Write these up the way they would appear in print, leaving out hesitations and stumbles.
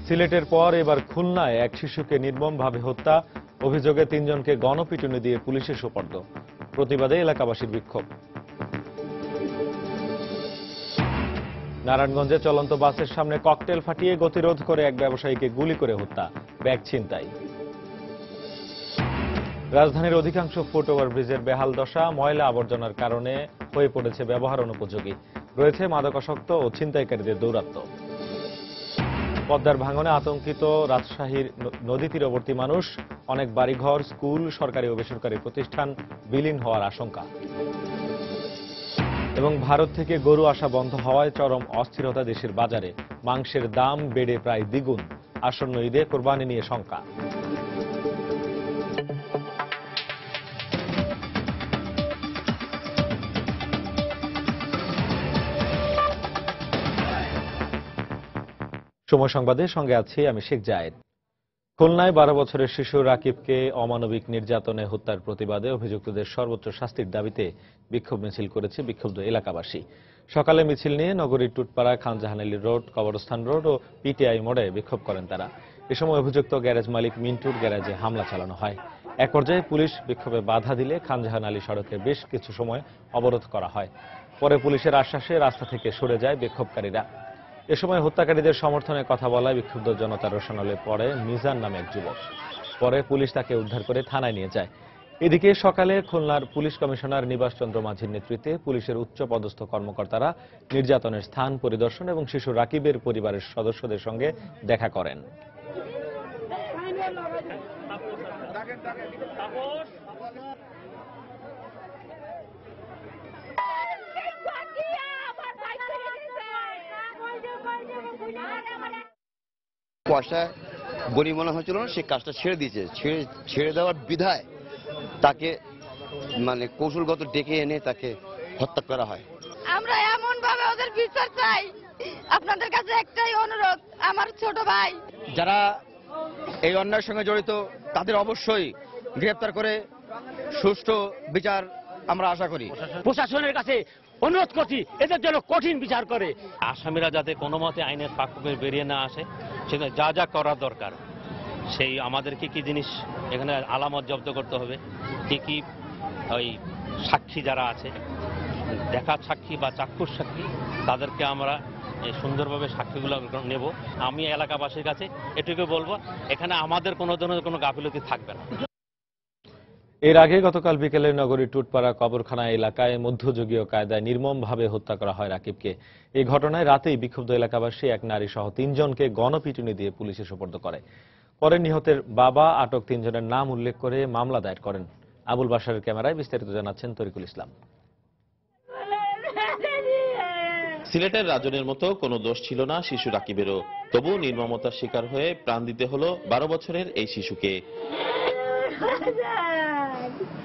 সিলেটের পর এবার খুলনায় এক শিশুকে নির্মমভাবে হত্যা, অভিযোগে ৩ জনকে গণপিটুনি দিয়ে পুলিশে সোপর্দ। প্রতিবাদে এলাকাবাসীর বিক্ষোভ। নারায়ণগঞ্জে চলন্ত বাসের সামনে ককটেল ফাটিয়ে গতিরোধ করে এক ব্যবসায়ীকে গুলি করে হত্যা, ব্যাগ ছিনতাই। রাজধানীর অধিকাংশ ফুট ওভারব্রিজের বেহাল দশা, ময়লা আবর্জনার কারণে হয়ে পড়েছে ব্যবহার অনুপযোগী। রয়েছে মাদকাসক্ত ও ছিনতাইকারীদের দৌরাত্ম্য। পদ্মার ভাঙনে আতঙ্কিত রাজশাহীর নদী তীরবর্তী মানুষ, অনেক বাড়িঘর, স্কুল, সরকারি ও বেসরকারি প্রতিষ্ঠান বিলীন হওয়ার আশঙ্কা। এবং ভারত থেকে গরু আসা বন্ধ হওয়ায় চরম অস্থিরতা দেশের বাজারে, মাংসের দাম বেড়ে প্রায় দ্বিগুণ। আসন্ন ঈদে কোরবানি নিয়ে শঙ্কা। সময় সংবাদের সঙ্গে আছি আমি শেখ জায়েদ। খুলনায় 12 বছরের শিশু রাকিবকে অমানবিক নির্যাতনে হত্যার প্রতিবাদে অভিযুক্তদের সর্বোচ্চ শাস্তির দাবিতে বিক্ষোভ মিছিল করেছে বিক্ষুব্ধ এলাকাবাসী। সকালে মিছিল নিয়ে নগরীর টুটপাড়া, খান জাহান আলী রোড, কবরস্থান রোড ও পিটিআই মোড়ে বিক্ষোভ করেন তারা। এ সময় অভিযুক্ত গ্যারেজ মালিক মিন্টুর গ্যারেজে হামলা চালানো হয়। এক পর্যায়ে পুলিশ বিক্ষোভে বাধা দিলে খান জাহান আলী সড়কে বেশ কিছু সময় অবরোধ করা হয়। পরে পুলিশের আশ্বাসে রাস্তা থেকে সরে যায় বিক্ষোভকারীরা। এ সময় হত্যাকারীদের সমর্থনে কথা বলায় বিক্ষুব্ধ জনতার রোষানলে পড়ে মিজান নামে এক যুবক। পরে পুলিশ তাকে উদ্ধার করে থানায় নিয়ে যায়। এদিকে সকালে খুলনার পুলিশ কমিশনার নিবাস চন্দ্র মাঝির নেতৃত্বে পুলিশের উচ্চ পদস্থ কর্মকর্তারা নির্যাতনের স্থান পরিদর্শন এবং শিশু রাকিবের পরিবারের সদস্যদের সঙ্গে দেখা করেন। পয়সা বনি মনে হচ্ছিল না, সে কাজটা ছেড়ে দিয়েছে। ছেড়ে দেওয়ার বিধায় তাকে কৌশলগত ডেকে এনে তাকে হত্যা করা হয়। আমরা এমন ভাবে ওদের বিচার চাই। আপনাদের কাছে একটাই অনুরোধ, আমার ছোট ভাই যারা এই অন্যায়ের সঙ্গে জড়িত তাদের অবশ্যই গ্রেফতার করে সুষ্ঠু বিচার আমরা আশা করি। প্রশাসনের কাছে অনুরোধ করছি এদের জন্য কঠিন বিচার করে। আসামিরা যাতে কোনো মতে আইনের ফাঁকে বেরিয়ে না আসে, সেখানে যা যা করা দরকার, সেই আমাদের কি জিনিস এখানে আলামত জব্দ করতে হবে, কি ওই সাক্ষী যারা আছে, দেখার সাক্ষী বা চাক্ষুষ সাক্ষী, তাদেরকে আমরা সুন্দরভাবে সাক্ষীগুলো নেব। আমি এলাকাবাসীর কাছে এটুকু বলবো, এখানে আমাদের কোনো ধরনের কোনো গাফিলতি থাকবে না। এর আগে গতকাল বিকেলে নগরীর টুটপাড়া কবরখানা এলাকায় মধ্যযুগীয় কায়দায় নির্মমভাবে হত্যা করা হয় রাকিবকে। এই ঘটনায় রাতেই বিক্ষুব্ধ এলাকাবাসী এক নারী সহ 3 জনকে গণপিটুনি দিয়ে পুলিশে সোপর্দ করে। পরে নিহতের বাবা আটক 3 জনের নাম উল্লেখ করে মামলা দায়ের করেন। আবুল বাশারের ক্যামেরায় বিস্তারিত জানাচ্ছেন তরিকুল ইসলাম। সিলেটের রাজনের মতো কোনো দোষ ছিল না শিশু রাকিবেরও, তবু নির্মমতার শিকার হয়ে প্রাণ দিতে হলো 12 বছরের এই শিশুকে।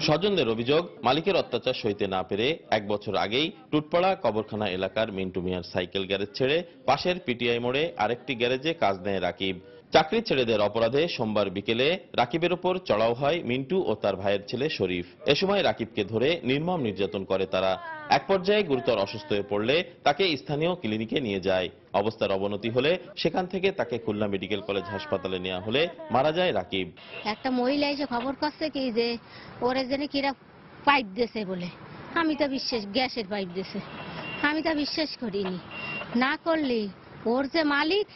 স্বজনদের অভিযোগ, মালিকের অত্যাচার সইতে না পেরে 1 বছর আগেই টুটপাড়া কবরখানা এলাকার মিন্টু মিয়ার সাইকেল গ্যারেজ ছেড়ে পাশের পিটিআই মোড়ে আরেকটি গ্যারেজে কাজ নেয় রাকিব। চাকরি ছেড়ে দেওয়ার অপরাধে সোমবার বিকেলে রাকিবের উপর চড়াও হয় মিন্টু ও তার ভাইয়ের ছেলে শরীফ। এ সময় রাকিবকে ধরে নির্মম নির্যাতন করে তারা। এক পর্যায়ে গুরুতর অসুস্থ হয়ে পড়লে তাকে স্থানীয় ক্লিনিকে নিয়ে যায়। অবস্থার অবনতি হলে সেখান থেকে তাকে খুলনা মেডিকেল কলেজ হাসপাতালে নেওয়া হলে মারা যায় রাকিব। একটা মহিলা এসে খবর করছে কি যে ওরে জেনে কিরা পাইপ দিয়েছে বলে। আমি তো গ্যাসের পাইপ দিয়েছে, আমি তা বিশ্বাস করিনি। না করলে ওর যে মালিক,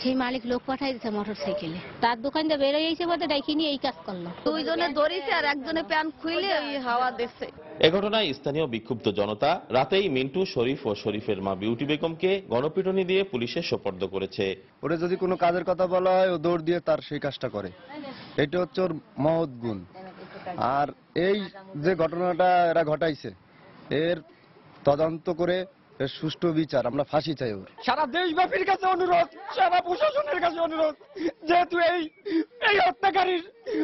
সেই মালিক লোক পাঠাই দিচ্ছে মোটর সাইকেলে, তার দোকান দিয়ে বেরোইছে বলতে ডাইকিনি এই কাজ করলো। 2 জনে ধরেছে আর একজনে প্যান খুইলে ওই হাওয়া দিচ্ছে। এ ঘটনায় স্থানীয় বিক্ষুব্ধ জনতা রাতেই মিন্টু, শরীফ ও শরীফের মা বিউটি বেগমকে গণপিটুনি দিয়ে পুলিশে সোপর্দ করেছে। ওরে যদি কোনো কাজের কথা বলা হয়, ও দৌড় দিয়ে তার সেই কাজটা করে। এটা হচ্ছে ওর মহৎ গুণ। আর এই যে ঘটনাটা এরা ঘটাইছে, এর তদন্ত করে সুষ্ঠু বিচার, আমরা ফাঁসি চাই ওর। সারা দেশব্যাপীর কাছে অনুরোধ, সারা প্রশাসনের কাছে অনুরোধ, যেহেতু এই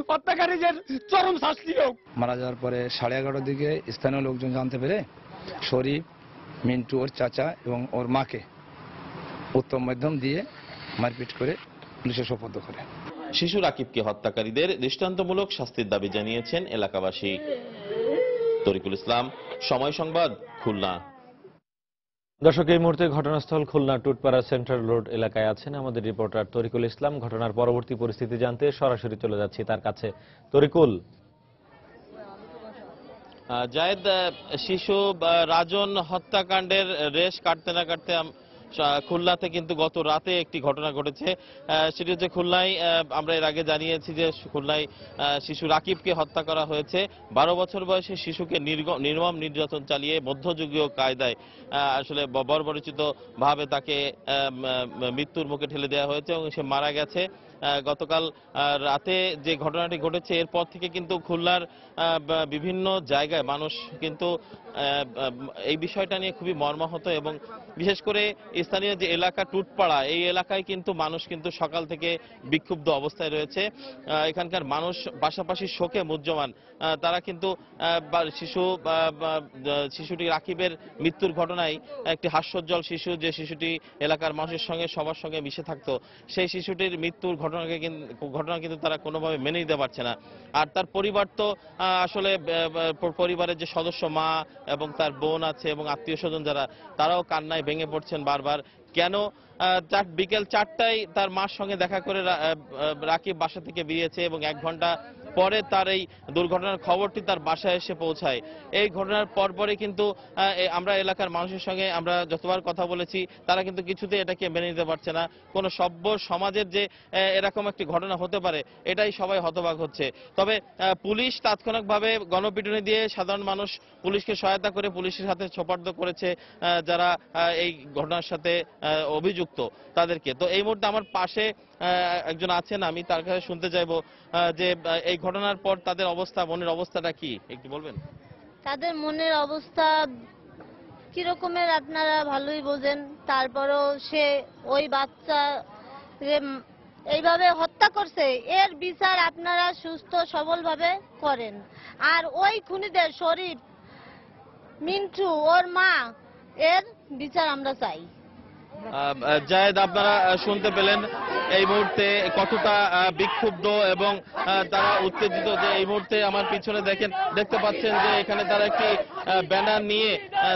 হত্যাকারীদের চরম শাস্তি হোক। মারা যাওয়ার পরে 11:30 দিকে স্থানীয় লোকজন জানতে পেরে শরীফ, মিন্টু ওর চাচা এবং ওর মাকে উত্তম মধ্যম দিয়ে মারপিট করে পুলিশে সোপর্দ করে। শিশু রাকিবকে হত্যাকারীদের দৃষ্টান্তমূলক শাস্তির দাবি জানিয়েছেন এলাকাবাসী। তরিকুল ইসলাম, সময় সংবাদ, খুলনা। দর্শক, এই মুহূর্তে ঘটনাস্থল খুলনা টুটপাড়া সেন্ট্রাল রোড এলাকায় আছেন আমাদের রিপোর্টার তরিকুল ইসলাম। ঘটনার পরবর্তী পরিস্থিতি জানতে সরাসরি চলে যাচ্ছি তার কাছে। তরিকুল, জায়েদ, শিশু রাজন হত্যাকাণ্ডের রেশ কাটতে না কাটতে খুলনাতে কিন্তু গত রাতে একটি ঘটনা ঘটেছে। সেটি হচ্ছে খুলনায়, আমরা এর আগে জানিয়েছি যে খুলনায় শিশু রাকিবকে হত্যা করা হয়েছে। 12 বছর বয়সী শিশুকে নির্মম নির্যাতন চালিয়ে মধ্যযুগীয় কায়দায় আসলে বর্বরচিত ভাবে তাকে মৃত্যুর মুখে ঠেলে দেওয়া হয়েছে এবং সে মারা গেছে। গতকাল রাতে যে ঘটনাটি ঘটেছে এরপর থেকে কিন্তু খুলনার বিভিন্ন জায়গায় মানুষ কিন্তু এই বিষয়টা নিয়ে খুবই মর্মাহত, এবং বিশেষ করে স্থানীয় যে এলাকা টুটপাড়া, এই এলাকায় কিন্তু মানুষ কিন্তু সকাল থেকে বিক্ষুব্ধ অবস্থায় রয়েছে। এখানকার মানুষ পাশাপাশি শোকে মুহ্যমান। তারা কিন্তু শিশুটি রাকিবের মৃত্যুর ঘটনায় একটি হাস্যোজ্জ্বল শিশু, যে শিশুটি এলাকার মানুষের সঙ্গে সবার সঙ্গে মিশে থাকতো, সেই শিশুটির মৃত্যুর ঘটনা কিন্তু তারা কোনোভাবে মেনে নিতে পারছে না। আর তার পরিবার তো আসলে পরিবারের যে সদস্য, মা এবং তার বোন আছে এবং আত্মীয় স্বজন যারা, তারাও কান্নায় ভেঙে পড়ছেন বারবার। কেন বিকেল 4টায় তার মার সঙ্গে দেখা করে রাকিব বাসা থেকে বেরিয়েছে এবং 1 ঘন্টা পরে তার এই দুর্ঘটনার খবরটি তার বাসায় এসে পৌঁছায়। এই ঘটনার পরপরই কিন্তু আমরা এলাকার মানুষের সঙ্গে আমরা যতবার কথা বলেছি, তারা কিন্তু কিছুতেই এটাকে মেনে নিতে পারছে না। কোন সভ্য সমাজের যে এরকম একটি ঘটনা হতে পারে, এটাই সবাই হতবাক হচ্ছে। তবে পুলিশ তাৎক্ষণিকভাবে গণপিটুনি দিয়ে সাধারণ মানুষ পুলিশকে সহায়তা করে পুলিশের হাতে সোপর্দ করেছে যারা এই ঘটনার সাথে অভিযুক্ত তাদেরকে। তো এই মুহূর্তে আমার পাশে একজন আছেন, আমি তার কাছে শুনতে চাইবো যে এই ঘটনার পর তাদের অবস্থা, মনের অবস্থাটা কি একটু বলবেন? তাদের মনের অবস্থা কি রকমের আপনারা ভালোই বোঝেন। তারপরেও সে ওই বাচ্চা এইভাবে হত্যা করছে, এর বিচার আপনারা সুস্থ সবলভাবে করেন। আর ওই খুনিদের শরীফ, মিন্টু, ওর মা, এর বিচার আমরা চাই। জায়েদ, আপনারা শুনতে পেলেন এই মুহূর্তে কতটা বিক্ষুব্ধ এবং তারা উত্তেজিত। যে এই মুহূর্তে আমার পিছনে দেখতে পাচ্ছেন যে এখানে তারা একটি ব্যানার নিয়ে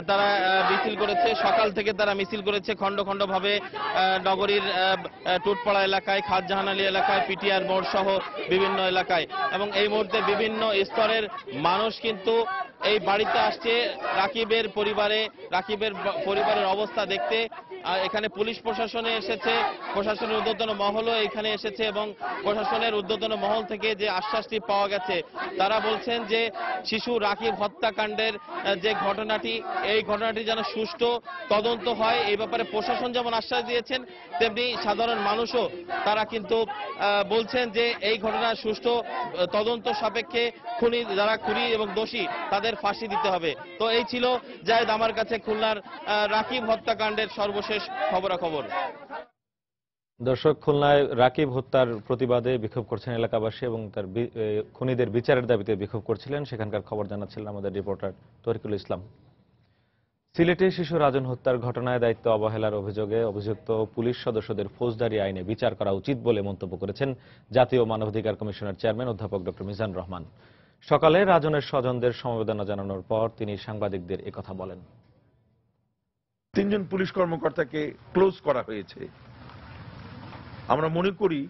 তারা মিছিল করেছে। সকাল থেকে তারা মিছিল করেছে খন্ড খন্ড ভাবে নগরীর টুটপাড়া এলাকায়, খানজাহান আলী এলাকায়, পিটিআর মোড় সহ বিভিন্ন এলাকায়। এবং এই মুহূর্তে বিভিন্ন স্তরের মানুষ কিন্তু এই বাড়িতে আসছে রাকিবের পরিবারের অবস্থা দেখতে। এখানে পুলিশ প্রশাসনে এসেছে, প্রশাসনের ঊর্ধ্বতন মহলও এখানে এসেছে এবং প্রশাসনের ঊর্ধ্বতন মহল থেকে যে আশ্বাসটি পাওয়া গেছে, তারা বলছেন যে শিশু রাকিব হত্যাকাণ্ডের যে ঘটনাটি, এই ঘটনাটি যেন সুষ্ঠু তদন্ত হয়। এই ব্যাপারে প্রশাসন যেমন আশ্বাস দিয়েছেন, তেমনি সাধারণ মানুষও তারা কিন্তু বলছেন যে এই ঘটনা সুষ্ঠু তদন্ত সাপেক্ষে যারা খুনি এবং দোষী তাদের ফাঁসি দিতে হবে। তো এই ছিল জায়েদ আমার কাছে খুলনার রাকিব হত্যাকাণ্ডের সর্বশেষ খবরাখবর। দর্শক, খুলনায় রাকিব হত্যার প্রতিবাদে বিক্ষোভ করছেন এলাকাবাসী এবং তার খুনিদের বিচারের দাবিতে বিক্ষোভ করছিলেন। সেখানকার খবর জানাচ্ছিলেন আমাদের রিপোর্টার তরিকুল ইসলাম। সিলেটে শিশু রাজন হত্যার ঘটনায় দায়িত্ব অবহেলার অভিযোগে অভিযুক্ত পুলিশ সদস্যদের ফৌজদারি আইনে বিচার করা উচিত বলে মন্তব্য করেছেন জাতীয় মানবাধিকার কমিশনের চেয়ারম্যান অধ্যাপক ডক্টর মিজানুর রহমান। সকালে রাজনের স্বজনদের সমবেদনা জানানোর পর তিনি সাংবাদিকদের একথা বলেন। 3 জন পুলিশ কর্মকর্তাকে ক্লোজ করা হয়েছে। আমরা মনে করি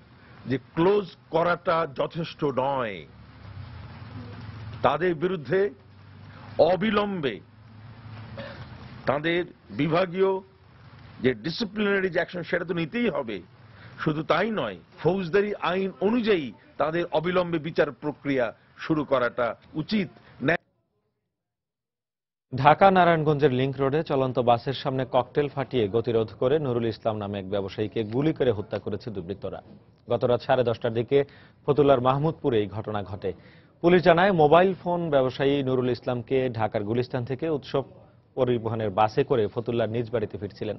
যে ক্লোজ করাটা যথেষ্ট নয়। তাদের বিরুদ্ধে অবিলম্বে তাদের বিভাগীয় যে ডিসিপ্লিনারি যে অ্যাকশন, সেটা তো নিতেই হবে। শুধু তাই নয়, ফৌজদারি আইন অনুযায়ী তাদের অবিলম্বে বিচার প্রক্রিয়া শুরু করাটা উচিত। ঢাকা নারায়ণগঞ্জের লিংক রোডে চলন্ত বাসের সামনে ককটেল ফাটিয়ে গতিরোধ করে নুরুল ইসলাম নামে এক ব্যবসায়ীকে গুলি করে হত্যা করেছে দুর্বৃত্তরা। গতরাত 10:30টার দিকে ফতুল্লার মাহমুদপুরে এই ঘটনা ঘটে। পুলিশ জানায়, মোবাইল ফোন ব্যবসায়ী নুরুল ইসলামকে ঢাকার গুলিস্তান থেকে উৎসব পরিবহনের বাসে করে ফতুল্লার নিজ বাড়িতে ফিরছিলেন।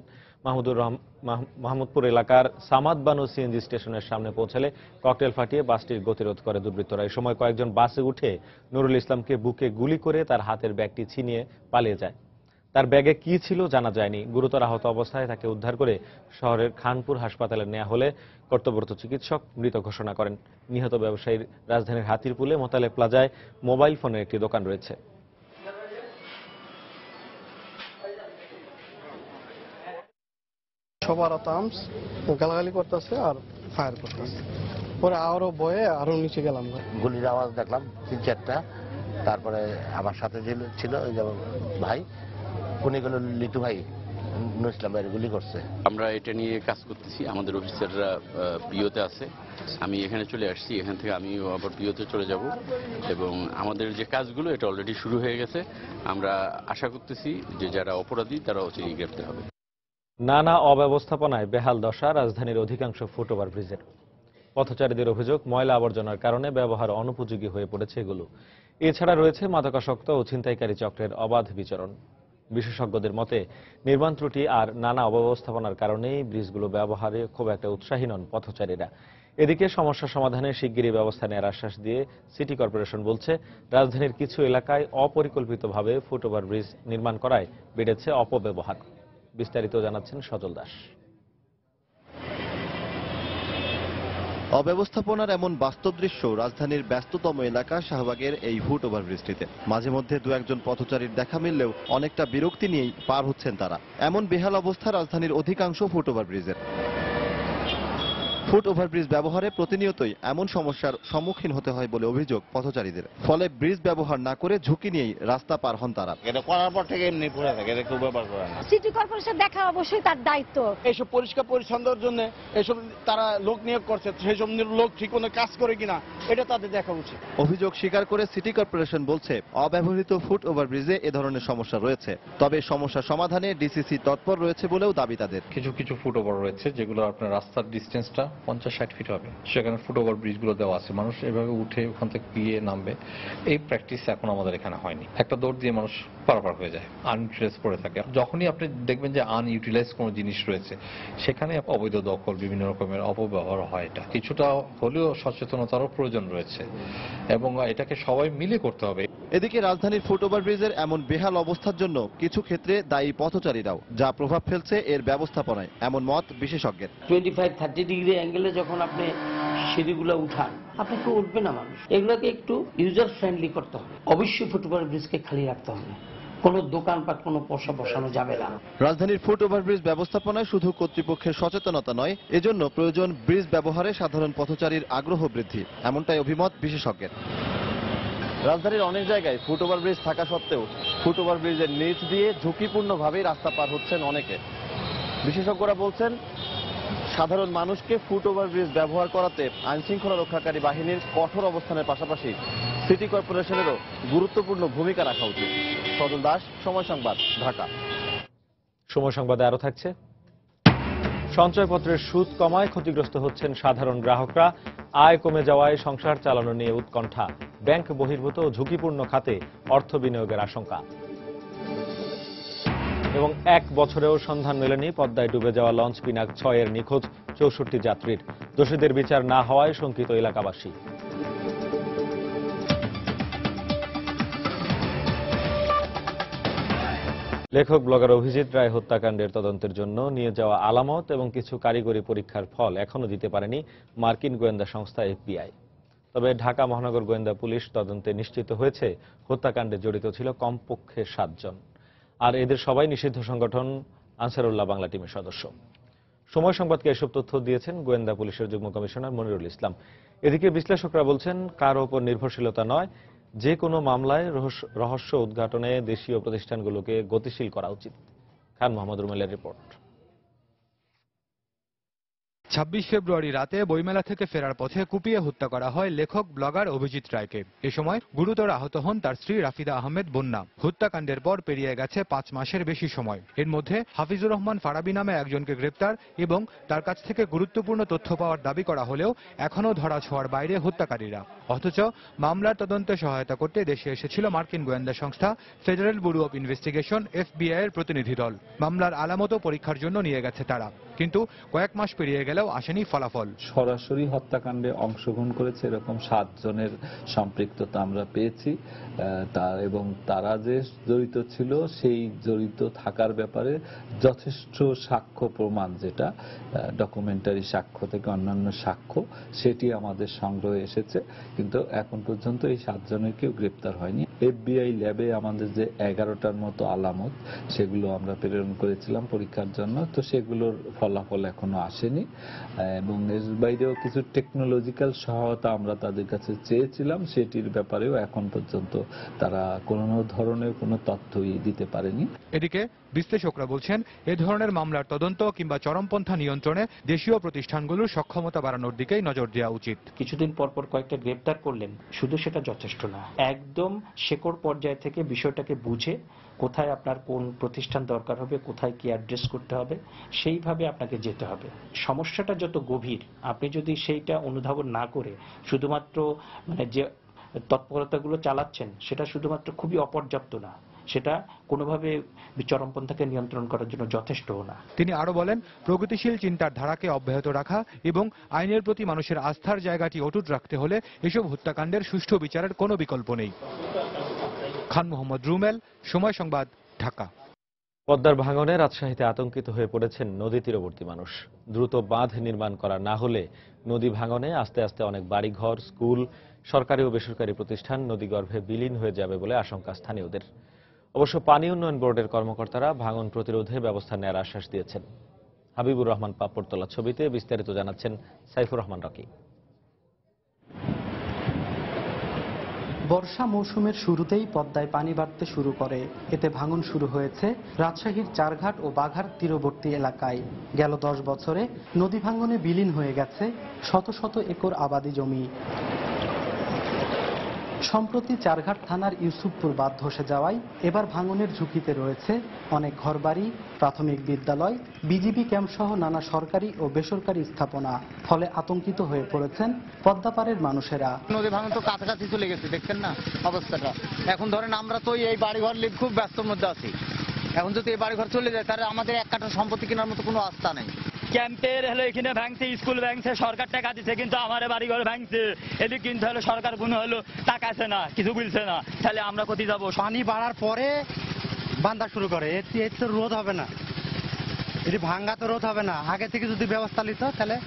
মাহমুদপুর এলাকার সামাদ বানু সিএনজি স্টেশনের সামনে পৌঁছালে ককটেল ফাটিয়ে বাসটির গতিরোধ করে দুর্বৃত্তরা। এই সময় কয়েকজন বাসে উঠে নুরুল ইসলামকে বুকে গুলি করে তার হাতের ব্যাগটি ছিনিয়ে পালিয়ে যায়। তার ব্যাগে কি ছিল জানা যায়নি। গুরুতর আহত অবস্থায় তাকে উদ্ধার করে শহরের খানপুর হাসপাতালে নেওয়া হলে কর্তব্যরত চিকিৎসক মৃত ঘোষণা করেন। নিহত ব্যবসায়ীর রাজধানীর হাতিরপুলে মোতালেব প্লাজায় মোবাইল ফোনের একটি দোকান রয়েছে। সবার আর্মস গালাগালি করতেছে আর ফায়ার করতেছে। পরে আরো বয়ে আরো নিচে গেলাম। গুলির আওয়াজ দেখলাম 3-4টা। তারপরে আমার সাথে যে ছিল ওই যে ভাই, উনি গেল লিটু ভাই ইসলাম ভাই গুলি করছে। আমরা এটা নিয়ে কাজ করতেছি, আমাদের অফিসাররা পিওতে আছে। আমি এখানে চলে আসছি, এখান থেকে আমিও আবার পিওতে চলে যাব এবং আমাদের যে কাজগুলো এটা অলরেডি শুরু হয়ে গেছে। আমরা আশা করতেছি যে যারা অপরাধী তারা অচিরেই গ্রেপ্তার হবে। নানা অব্যবস্থাপনায় বেহাল দশা রাজধানীর অধিকাংশ ফুটওভার ব্রিজের। পথচারীদের অভিযোগ, ময়লা আবর্জনার কারণে ব্যবহার অনুপযোগী হয়ে পড়েছে এগুলো। এছাড়া রয়েছে মাদকাসক্ত ও ছিনতাইকারী চক্রের অবাধ বিচরণ। বিশেষজ্ঞদের মতে নির্মাণ ত্রুটি আর নানা অব্যবস্থাপনার কারণেই ব্রিজগুলো ব্যবহারে খুব একটা উৎসাহী নন পথচারীরা। এদিকে সমস্যা সমাধানে শিগগিরই ব্যবস্থা নেওয়ার আশ্বাস দিয়ে সিটি কর্পোরেশন বলছে, রাজধানীর কিছু এলাকায় অপরিকল্পিতভাবে ফুটওভার ব্রিজ নির্মাণ করায় বেড়েছে অপব্যবহার। বিস্তারিত জানাচ্ছেন সজল দাস। অব্যবস্থাপনার এমন বাস্তব দৃশ্য রাজধানীর ব্যস্ততম এলাকা শাহবাগের এই ফুট ওভারব্রিজটিতে। মাঝে মধ্যে দু একজন পথচারীর দেখা মিললেও অনেকটা বিরক্তি নিয়েই পার হচ্ছেন তারা। এমন বেহাল অবস্থা রাজধানীর অধিকাংশ ফুট ওভারব্রিজের। ফুট ওভারব্রিজ ব্যবহারে প্রতিনিয়তই এমন সমস্যার সম্মুখীন হতে হয় বলে অভিযোগ পথচারীদের। ফলে ব্রিজ ব্যবহার না করে ঝুঁকি নিয়েই রাস্তা পার হন তারা। এটা করার পর থেকে এমনি পড়ে থাকে, এটা কেউ ব্যবহার করে না। সিটি কর্পোরেশন দেখা অবশ্যই তার দায়িত্ব। এইসব পরিষ্কার পরিচ্ছন্নতার জন্য এসব তারা লোক নিয়োগ করছে, সেই সব লোক ঠিক মতো কাজ করে কিনা এটা তাদের দেখা উচিত। অভিযোগ স্বীকার করে সিটি কর্পোরেশন বলছে, অব্যবহৃত ফুট ওভারব্রিজে এ ধরনের সমস্যা রয়েছে। তবে সমস্যা সমাধানে ডিসিসি তৎপর রয়েছে বলেও দাবি তাদের। কিছু কিছু ফুট ওভার রয়েছে যেগুলো আপনার রাস্তার ডিস্টেন্সটা 50-60 ফিট হবে, সেখানে ফুট ওভার ব্রিজগুলো দেওয়া আছে, মানুষ এভাবে উঠে ওখান থেকে গিয়ে নামবে। এই প্র্যাকটিস এখন আমাদের এখানে হয়নি। একটা দৌড় দিয়ে মানুষ পারাপার হয়ে যায়, আনইউটিলাইজ পড়ে থাকে। যখনই আপনি দেখবেন যে আনইউটিলাইজ কোনো জিনিস রয়েছে, সেখানে অবৈধ দখল, বিভিন্ন রকমের অপব্যবহার হয়। এটা কিছুটা হলেও সচেতনতারও প্রয়োজন রয়েছে এবং এটাকে সবাই মিলে করতে হবে। এদিকে রাজধানীর ফুট ওভারব্রিজের এমন বেহাল অবস্থার জন্য কিছু ক্ষেত্রে দায়ী পথচারীরাও, যা প্রভাব ফেলছে এর ব্যবস্থাপনায়, এমন মত বিশেষজ্ঞের। 25-30 ডিগ্রি অ্যাঙ্গেলে যখন আপনি সিঁড়িগুলো উঠান, আপনি একটু উঠবে না মানুষ। এগুলোকে একটু ইউজার ফ্রেন্ডলি করতে হবে। অবশ্যই ফুট ওভারব্রিজকে খালি রাখতে হবে, কোনো দোকানপাট কোনো পয়সা বসানো যাবে না। রাজধানীর ফুট ওভারব্রিজ ব্যবস্থাপনায় শুধু কর্তৃপক্ষের সচেতনতা নয়, এজন্য প্রয়োজন ব্রিজ ব্যবহারে সাধারণ পথচারীর আগ্রহ বৃদ্ধি, এমনটাই অভিমত বিশেষজ্ঞের। রাজধানীর অনেক জায়গায় ফুট ওভারব্রিজ থাকা সত্ত্বেও ফুট ওভারব্রিজের নিচ দিয়ে ঝুঁকিপূর্ণভাবেই রাস্তা পার হচ্ছেন অনেকে। বিশেষজ্ঞরা বলছেন, সাধারণ মানুষকে ফুট ওভারব্রিজ ব্যবহার করাতে আইনশৃঙ্খলা রক্ষাকারী বাহিনীর কঠোর অবস্থানের পাশাপাশি সিটি কর্পোরেশনেরও গুরুত্বপূর্ণ ভূমিকা রাখা উচিত। সজল দাস, সময় সংবাদ, ঢাকা। সময় সংবাদে আরো থাকছে, সঞ্চয়পত্রের সুদ কমায় ক্ষতিগ্রস্ত হচ্ছেন সাধারণ গ্রাহকরা। আয় কমে যাওয়ায় সংসার চালানো নিয়ে উৎকণ্ঠা। ব্যাংক বহির্ভূত ঝুঁকিপূর্ণ খাতে অর্থ বিনিয়োগের আশঙ্কা। এবং 1 বছরেও সন্ধান মেলেনি পদ্মায় ডুবে যাওয়া লঞ্চ পিনাক 6-এর নিখোঁজ 64 যাত্রীর। দোষীদের বিচার না হওয়ায় শঙ্কিত এলাকাবাসী। লেখক ব্লগার অভিজিৎ রায় হত্যাকাণ্ডের তদন্তের জন্য নিয়ে যাওয়া আলামত এবং কিছু কারিগরি পরীক্ষার ফল এখনো দিতে পারেনি মার্কিন গোয়েন্দা সংস্থা FBI। তবে ঢাকা মহানগর গোয়েন্দা পুলিশ তদন্তে নিশ্চিত হয়েছে হত্যাকাণ্ডে জড়িত ছিল কমপক্ষে 7 জন। আর এদের সবাই নিষিদ্ধ সংগঠন আনসারুল্লাহ বাংলা টিমের সদস্য। সময় সংবাদকে এসব তথ্য দিয়েছেন গোয়েন্দা পুলিশের যুগ্ম কমিশনার মনিরুল ইসলাম। এদিকে বিশ্লেষকরা বলছেন, কারো ওপর নির্ভরশীলতা নয়, যে কোনো মামলায় রহস্য উদ্ঘাটনে দেশীয় প্রতিষ্ঠানগুলোকে গতিশীল করা উচিত। খান মোহাম্মদ রুমেলের রিপোর্ট। 26 ফেব্রুয়ারি রাতে বইমেলা থেকে ফেরার পথে কুপিয়ে হত্যা করা হয় লেখক ব্লগার অভিজিৎ রায়কে। এ সময় গুরুতর আহত হন তার স্ত্রী রাফিদা আহমেদ বন্যা। হত্যাকাণ্ডের পর পেরিয়ে গেছে 5 মাসের বেশি সময়। এর মধ্যে হাফিজুর রহমান ফারাবি নামে একজনকে গ্রেপ্তার এবং তার কাছ থেকে গুরুত্বপূর্ণ তথ্য পাওয়ার দাবি করা হলেও এখনও ধরা ছোঁয়ার বাইরে হত্যাকারীরা। অথচ মামলার তদন্তে সহায়তা করতে দেশে এসেছিল মার্কিন গোয়েন্দা সংস্থা federal bureau of investigation FBI এর প্রতিনিধি দল। মামলার আলামত পরীক্ষার জন্য নিয়ে গেছে তারা, কিন্তু কয়েক মাস পেরিয়ে গেলেও আসেনি ফলাফল। সরাসরি হত্যাকাণ্ডে অংশগ্রহণ করেছে এরকম 7 জনের সম্পৃক্ততা আমরা পেয়েছি, এবং তারা যে জড়িত ছিল সেই জড়িত থাকার ব্যাপারে যথেষ্ট সাক্ষ্য প্রমাণ, যেটা ডকুমেন্টারি সাক্ষ্য থেকে অন্যান্য সাক্ষ্য, সেটি আমাদের সংগ্রহে এসেছে। কিন্তু এখন পর্যন্ত এই 7 জনের কেউ গ্রেপ্তার হয়নি। FBI ল্যাবে আমাদের যে 11টার মতো আলামত, সেগুলো আমরা প্রেরণ করেছিলাম পরীক্ষার জন্য, তো সেগুলোর ফলাফল এখনো আসেনি, এবং এর বাইরেও কিছু টেকনোলজিক্যাল সহায়তা আমরা তাদের কাছে চেয়েছিলাম, সেটির ব্যাপারেও এখন পর্যন্ত তারা কোনো ধরনের কোনো তথ্যই দিতে পারেনি। এদিকে বিশ্লেষকরা বলছেন, এ ধরনের মামলার তদন্ত কিংবা চরমপন্থা নিয়ন্ত্রণে দেশীয় প্রতিষ্ঠানগুলোর সক্ষমতা বাড়ানোর দিকেই নজর দেওয়া উচিত। কিছুদিন পর পর কয়েকটা গ্রেপ্তার করলেন, শুধু সেটা যথেষ্ট না। একদম শেকড় পর্যায় থেকে বিষয়টাকে বুঝে কোথায় আপনার কোন প্রতিষ্ঠান দরকার হবে, কোথায় কি অ্যাড্রেস করতে হবে, সেইভাবে আপনাকে যেতে হবে। সমস্যাটা যত গভীর, আপনি যদি সেইটা অনুধাবন না করে শুধুমাত্র যে তৎপরতাগুলো চালাচ্ছেন, সেটা শুধুমাত্র খুবই অপর্যাপ্ত না, সেটা কোনোভাবে চরমপন্থাকে নিয়ন্ত্রণ করার জন্য যথেষ্ট না। তিনি আরো বলেন, প্রগতিশীল চিন্তার ধারাকে অব্যাহত রাখা এবং আইনের প্রতি মানুষের আস্থার জায়গাটি অটুট রাখতে হলে এসব হত্যাকাণ্ডের সুষ্ঠু বিচারের কোনো বিকল্প নেই। খান মোহাম্মদ রুমেল, সময় সংবাদ, ঢাকা। পদ্মার ভাঙনে রাজশাহীতে আতঙ্কিত হয়ে পড়েছেন নদী তীরবর্তী মানুষ। দ্রুত বাঁধ নির্মাণ করা না হলে নদী ভাঙনে আস্তে আস্তে অনেক বাড়িঘর, স্কুল, সরকারি ও বেসরকারি প্রতিষ্ঠান নদীগর্ভে বিলীন হয়ে যাবে বলে আশঙ্কা স্থানীয়দের। অবশ্য পানি উন্নয়ন বোর্ডের কর্মকর্তারা ভাঙন প্রতিরোধে ব্যবস্থা নেওয়ার আশ্বাস দিয়েছেন। হাবিবুর রহমান পাপ্পড় তোলা ছবিতে বিস্তারিত জানাচ্ছেন সাইফুর রহমান রকি। বর্ষা মৌসুমের শুরুতেই পদ্মায় পানি বাড়তে শুরু করে। এতে ভাঙন শুরু হয়েছে রাজশাহীর চারঘাট ও বাঘার তীরবর্তী এলাকায়। গেল 10 বছরে নদী ভাঙনে বিলীন হয়ে গেছে শত শত একর আবাদি জমি। সম্প্রতি চারঘাট থানার ইউসুফপুর বাঁধ ধসে যাওয়ায় এবার ভাঙনের ঝুঁকিতে রয়েছে অনেক ঘরবাড়ি, প্রাথমিক বিদ্যালয়, বিজিবি ক্যাম্প সহ নানা সরকারি ও বেসরকারি স্থাপনা। ফলে আতঙ্কিত হয়ে পড়েছেন পদ্মাপাড়ের মানুষেরা। নদী ভাঙন তো কাছাকাছি চলে গেছে, দেখছেন না অবস্থাটা। এখন ধরেন আমরা তো এই বাড়িঘর নিয়ে খুব ব্যস্তর মধ্যে আছি। এখন যদি এই বাড়িঘর চলে যায় তাহলে আমাদের এক কাঠা সম্পত্তি কেনার মতো কোনো আস্থা নেই। ক্যাম্পের হলো এখানে ভাঙছে, স্কুল ভাঙছে, সরকার টাকা দিচ্ছে, কিন্তু আমার বাড়ি ঘর ভাঙছে। এদিকে কিন্তু হলো সরকার কোনো হলো টাকা আছে না, কিছু বলছে না, তাহলে আমরা কোথায় যাবো? পানি বাড়ার পরে বান্ধা শুরু করে, এর তো রোধ হবে না, এটি ভাঙ্গা তো রোধ হবে না। আগে থেকে যদি ব্যবস্থা নিত তাহলে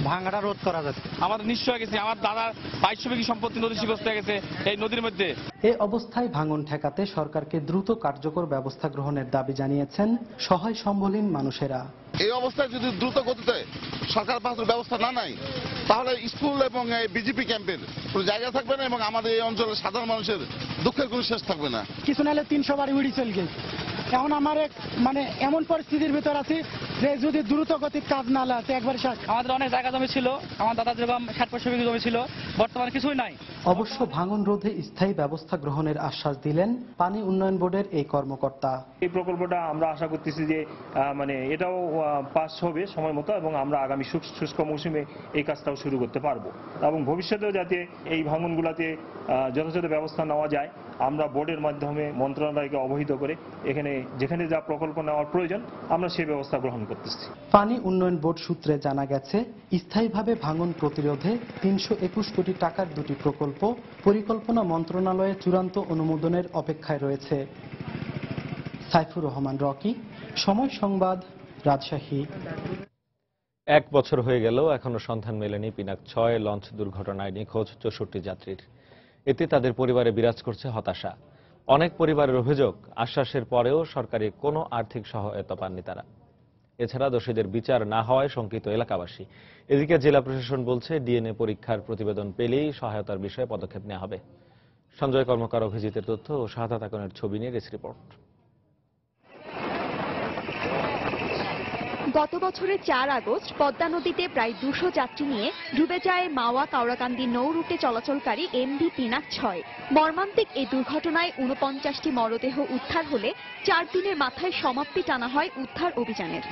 ভাঙ্গাটা রোধ করা যেত। আমাদের নিঃস্ব হয়ে গেছে, আমার দাদার 2200 বিঘি সম্পত্তি নদীগ্রস্ত হয়ে গেছে এই নদীর মধ্যে। এই অবস্থায় ভাঙন ঠেকাতে সরকারকে দ্রুত কার্যকর ব্যবস্থা গ্রহণের দাবি জানিয়েছেন সহায় সম্বলহীন মানুষেরা। এই অবস্থায় যদি দ্রুত গতিতে সরকার ব্যবস্থা না নেয় তাহলে স্কুল এবং বিজেপি ক্যাম্পের কোনো জায়গা থাকবে না এবং আমাদের এই অঞ্চলের সাধারণ মানুষের দুঃখের কোনো শেষ থাকবে না। কিছু নাহলে 300 বাড়ি উড়ি চলে গেছে। এখন আমার এমন পরিস্থিতির ভিতর আছি যে যদি দ্রুত গতির কাজ না লাগে একবার শেষ। আমাদের অনেক জায়গা জমি ছিল, আমার দাদা যেরকম 60-65 বিঘি জমি ছিল, বর্তমানে কিছুই নাই। অবশ্য ভাঙন রোধে স্থায়ী ব্যবস্থা গ্রহণের আশ্বাস দিলেন পানি উন্নয়ন বোর্ডের এই কর্মকর্তা। এই প্রকল্পটা আমরা আশা করতেছি যে এটাও পাস হবে সময় মতো এবং আমরা আগামী শুষ্ক মৌসুমে এই কাজটাও শুরু করতে পারবো এবং ভবিষ্যতেও যাতে এই ভাঙনগুলোতে যথাযথ ব্যবস্থা নেওয়া যায় আমরা বোর্ডের মাধ্যমে মন্ত্রণালয়কে অবহিত করে এখানে যেখানে যা প্রকল্প নেওয়ার প্রয়োজন আমরা সেই ব্যবস্থা গ্রহণ করতেছি। পানি উন্নয়ন বোর্ড সূত্রে জানা গেছে, স্থায়ীভাবে ভাঙন প্রতিরোধে 321 কোটি টাকার দুটি প্রকল্প পরিকল্পনা মন্ত্রণালয়ে চূড়ান্ত অনুমোদনের অপেক্ষায় রয়েছে। সাইফুর রহমান রকি, সময় সংবাদ, রাজশাহী। 1 বছর হয়ে গেল এখনো সন্ধান মেলেনি পিনাক 6 লঞ্চ দুর্ঘটনায় নিখোঁজ 64 যাত্রীর। এতে তাদের পরিবারে বিরাজ করছে হতাশা। অনেক পরিবারের অভিযোগ, আশ্বাসের পরেও সরকারি কোনো আর্থিক সহায়তা পাননি তারা। এছাড়া দোষীদের বিচার না হওয়ায় শঙ্কিত এলাকাবাসী। এদিকে জেলা প্রশাসন বলছে ডিএনএ পরীক্ষার প্রতিবেদন পেলেই সহায়তার বিষয়ে পদক্ষেপ নেওয়া হবে। সঞ্জয় কর্মকার, অভিজিতের তথ্য ও শাহাদাত আকনের ছবি নিয়ে ডেস্ক রিপোর্ট। গত বছরের 4 আগস্ট পদ্মা নদীতে প্রায় 200 যাত্রী নিয়ে ডুবে যায় মাওয়া কাওড়াকান্দি নৌ রুটে চলাচলকারী এমভি পিনাক 6। মর্মান্তিক এই দুর্ঘটনায় 49টি মরদেহ উদ্ধার হলে 4 দিনের মাথায় সমাপ্তি টানা হয় উদ্ধার অভিযানের।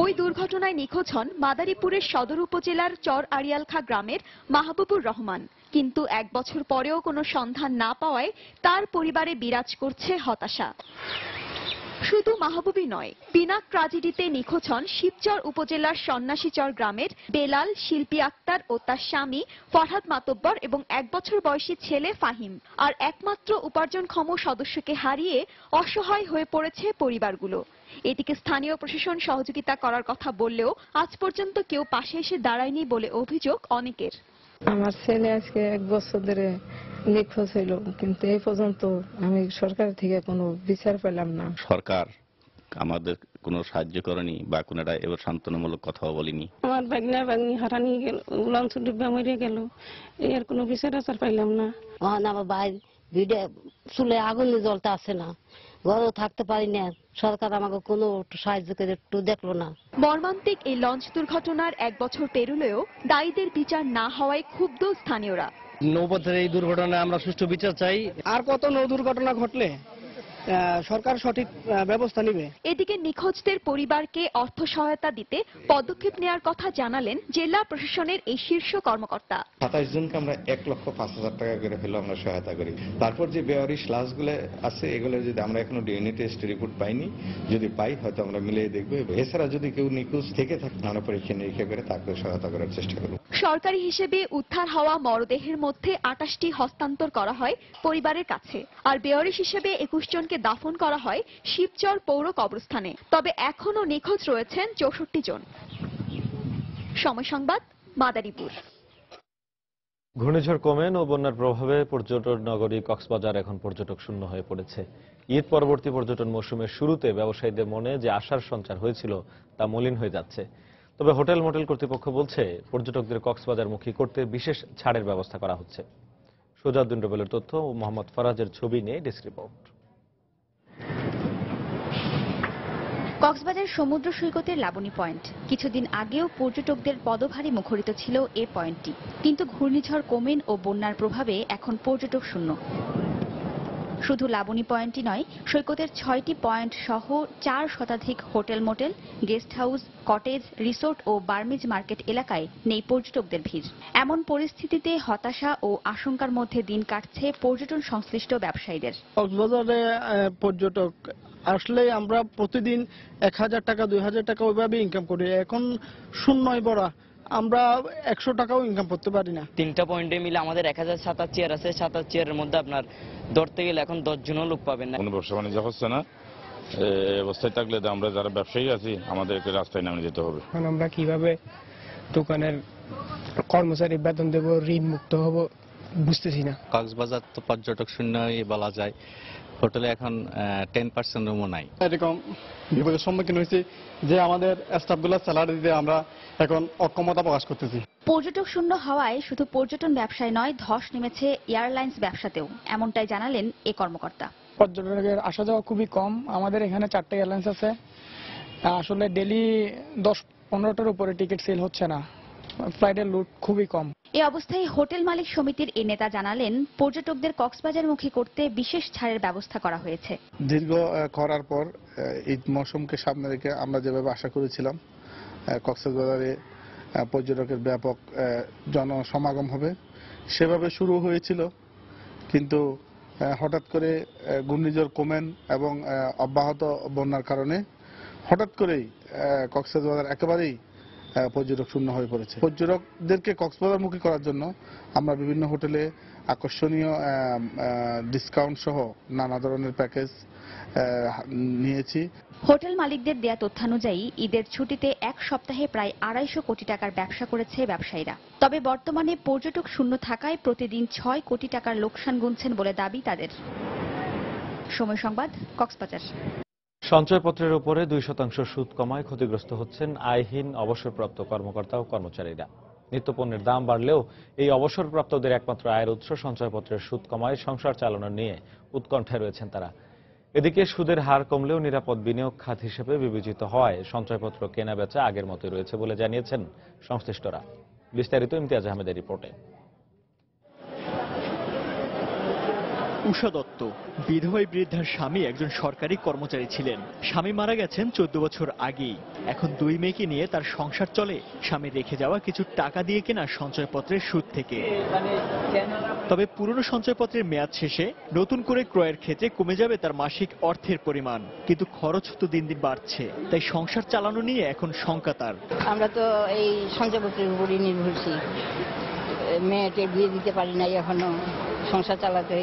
ওই দুর্ঘটনায় নিখোঁজ হন মাদারীপুরের সদর উপজেলার চর আড়িয়ালখা গ্রামের মাহবুবুর রহমান। কিন্তু 1 বছর পরেও কোনো সন্ধান না পাওয়ায় তার পরিবারে বিরাজ করছে হতাশা। শুধু মাহবুবই নয়, পিনাক ট্র্যাজেডিতে নিখোঁজ হন শিবচর উপজেলার সন্ন্যাসীচর গ্রামের বেলাল, শিল্পী আক্তার ও তার স্বামী ফরহাদ মাতব্বর এবং 1 বছর বয়সী ছেলে ফাহিম। আর একমাত্র উপার্জনক্ষম সদস্যকে হারিয়ে অসহায় হয়ে পড়েছে পরিবারগুলো। এদিকে স্থানীয় প্রশাসন সহযোগিতা করার কথা বললেও আজ পর্যন্ত কেউ পাশে এসে দাঁড়ায়নি বলে অভিযোগ অনেকের। আমার ছেলে আজকে 1 বছর ধরে নিখোঁজ হইল, কিন্তু এই পর্যন্ত আমি সরকার থেকে কোনো বিচার পেলাম না। সরকার আমাদের কোনো সাহায্য করেনি বা কোনো এবার সান্ত্বনামূলক কথাও বলিনি। আমার বাগনি হারানি গেল, উলান চুডুবা মরে গেল, এর কোনো বিচার আচার পাইলাম না। আমার ভাই ভিডিও চুলে আগুনে জ্বলতে আসে না, ঘরেও থাকতে পারি না, সরকার আমাকে কোনো সাহায্য করে একটু দেখলো না। মর্মান্তিক এই লঞ্চ দুর্ঘটনার 1 বছর পেরোলেও দায়ীদের বিচার না হওয়ায় ক্ষুব্ধ স্থানীয়রা। নৌপথের এই দুর্ঘটনায় আমরা সুষ্ঠু বিচার চাই। আর কত নৌ দুর্ঘটনা ঘটলে সরকার সঠিক ব্যবস্থা নেবে। এদিকে নিখোঁজদের পরিবারকে অর্থ সহায়তা দিতে পদক্ষেপ নেওয়ার কথা জানালেন জেলা প্রশাসনের এই শীর্ষ কর্মকর্তা। 27 জনকে আমরা 1,05,000 টাকা করে হলেও আমরা সহায়তা করি। তারপর যে বেওয়ারিশ লাশগুলো আছে এগুলো যদি আমরা এখনো ডিএনএ টেস্ট রিপোর্ট পাইনি, যদি পাই হয়তো আমরা মিলিয়ে দেখবো। এছাড়া যদি কেউ নিখোঁজ থেকে থাকে আমরা পরীক্ষা নিরীক্ষা করে তাকে সহায়তা করার চেষ্টা করব। সরকারি হিসেবে উদ্ধার হওয়া মরদেহের মধ্যে 28টি হস্তান্তর করা হয় পরিবারের কাছে, আর বেওয়ারিশ হিসেবে 21 জনকে দাফন করা হয় শিবচর পৌর কবরস্থানে। তবে এখনো নিখোঁজ রয়েছেন 64 জন। সময় সংবাদ, মাদারীপুর। ঘূর্ণিঝড় কোমেন ও বন্যার প্রভাবে পর্যটন নগরী কক্সবাজার এখন পর্যটক শূন্য হয়ে পড়েছে। ঈদ পরবর্তী পর্যটন মৌসুমের শুরুতে ব্যবসায়ীদের মনে যে আশার সঞ্চার হয়েছিল তা মলিন হয়ে যাচ্ছে। তবে হোটেল মোটেল কর্তৃপক্ষ বলছে পর্যটকদের কক্সবাজারমুখী করতে বিশেষ ছাড়ের ব্যবস্থা করা হচ্ছে। সোজাউদ্দিন রুবেলের তথ্য ও মোহাম্মদ ফরাজের ছবি নিয়ে ডেস্ক রিপোর্ট। কক্সবাজার সমুদ্র সৈকতের লাবণী পয়েন্ট কিছুদিন আগেও পর্যটকদের পদভারে মুখরিত ছিল এ পয়েন্টটি, কিন্তু ঘূর্ণিঝড় কোমেন ও বন্যার প্রভাবে এখন পর্যটক শূন্য। শুধু লাবণী পয়েন্টই নয়, সৈকতের 6টি পয়েন্ট সহ 4 শতাধিক hotel motel, guest house, cottage, resort ও বার্মিজ মার্কেট এলাকায় নেই পর্যটকদের ভিড়। এমন পরিস্থিতিতে হতাশা ও আশঙ্কার মধ্যে দিন কাটছে পর্যটন সংশ্লিষ্ট ব্যবসায়ীদের। কক্সবাজারে পর্যটক আসলে আমরা প্রতিদিন 1000 টাকা 2000 টাকা ওইভাবে ইনকাম করি, এখন শূন্যই ভরা, আমরা 100 টাকাও ইনকাম করতে পারি না। 3টা পয়েন্টে মিলে আমাদের 1007 চেয়ার আছে, 7 চেয়ারের মধ্যে আপনার ধরতে গেলে এখন 10 জনও লোক পাবেন না। কোনো ব্যবসা বাণিজ্য হচ্ছে না, এই অবস্থায় থাকলে আমরা যারা ব্যবসায়ী আছি আমাদেরকে রাস্তায় নামে যেতে হবে। এখন আমরা কিভাবে দোকানের কর্মচারী বেতন দেব, ঋণ মুক্ত হব বুঝতেছি না। কক্সবাজার তো পর্যটক শূন্যই বলা যায়, হোটেলে এখন 10% রুমও নাই। এরকম বিপদের সম্মুখীন হয়েছি যে আমাদের স্টাফগুলো স্যালারি দিতে আমরা এখন অক্ষমতা প্রকাশ করতেছি। পর্যটক শূন্য হওয়ায় শুধু পর্যটন ব্যবসায় নয়, ধস নেমেছে এয়ারলাইন্স ব্যবসাতেও, এমনটাই জানালেন এ কর্মকর্তা। পর্যটকের আসা যাওয়া খুবই কম, আমাদের এখানে 4টা এয়ারলাইন্স আছে, আসলে ডেলি 10-15টার উপরে টিকিট সেল হচ্ছে না, ফ্লাইটের লুট খুবই কম। এই অবস্থায় হোটেল মালিক সমিতির এই নেতা জানালেন পর্যটকদের কক্সবাজারমুখী করতে বিশেষ ছাড়ের ব্যবস্থা করা হয়েছে। দীর্ঘ খরার পর ঈদ মৌসুমকে সামনে রেখে আমরা যেভাবে আশা করেছিলাম কক্সবাজারে পর্যটকের ব্যাপক জনসমাগম হবে, সেভাবে শুরু হয়েছিল, কিন্তু হঠাৎ করে ঘূর্ণিঝড় কোমেন এবং অব্যাহত বন্যার কারণে হঠাৎ করেই কক্সবাজার একেবারেই পর্যটক শূন্য হয়ে পড়েছে। পর্যটকদেরকে কক্সবাজারমুখী করার জন্য আমরা বিভিন্ন হোটেলে আকর্ষণীয় ডিসকাউন্ট সহ নানা ধরনের প্যাকেজ নিয়েছি। হোটেল মালিকদের দেয়া তথ্যানুযায়ী ঈদের ছুটিতে 1 সপ্তাহে প্রায় 250 কোটি টাকার ব্যবসা করেছে ব্যবসায়ীরা। তবে বর্তমানে পর্যটক শূন্য থাকায় প্রতিদিন 6 কোটি টাকার লোকসান গুনছেন বলে দাবি তাদের। সময় সংবাদ, কক্সবাজার। সঞ্চয়পত্রের উপরে 2% সুদ কমায় ক্ষতিগ্রস্ত হচ্ছেন আয়হীন অবসরপ্রাপ্ত কর্মকর্তা ও কর্মচারীরা। নিত্যপণ্যের দাম বাড়লেও এই অবসরপ্রাপ্তদের একমাত্র আয়ের উৎস সঞ্চয়পত্রের সুদ কমায় সংসার চালানো নিয়ে উৎকণ্ঠায় রয়েছেন তারা। এদিকে সুদের হার কমলেও নিরাপদ বিনিয়োগ খাত হিসেবে বিবেচিত হওয়ায় সঞ্চয়পত্র কেনা বেচা আগের মতোই রয়েছে বলে জানিয়েছেন সংশ্লিষ্টরা। বিস্তারিত ইমতিয়াজ আহমেদের রিপোর্টে। উষা দত্ত বিধবা বৃদ্ধার স্বামী একজন সরকারি কর্মচারী ছিলেন। স্বামী মারা গেছেন 14 বছর আগেই। এখন 2 মেয়েকে নিয়ে তার সংসার চলে স্বামী রেখে যাওয়া কিছু টাকা দিয়ে কেনা সঞ্চয়পত্রের সুদ থেকে। তবে পুরনো সঞ্চয়পত্রের মেয়াদ শেষে নতুন করে ক্রয়ের ক্ষেত্রে কমে যাবে তার মাসিক অর্থের পরিমাণ, কিন্তু খরচ তো দিন দিন বাড়ছে, তাই সংসার চালানো নিয়ে এখন শঙ্কা তার। আমরা তো এই সঞ্চয়পত্রের উপরই নির্ভরশীল, মেয়েকে বিয়ে দিতে পারি নাই এখনো, সংসার চালাতে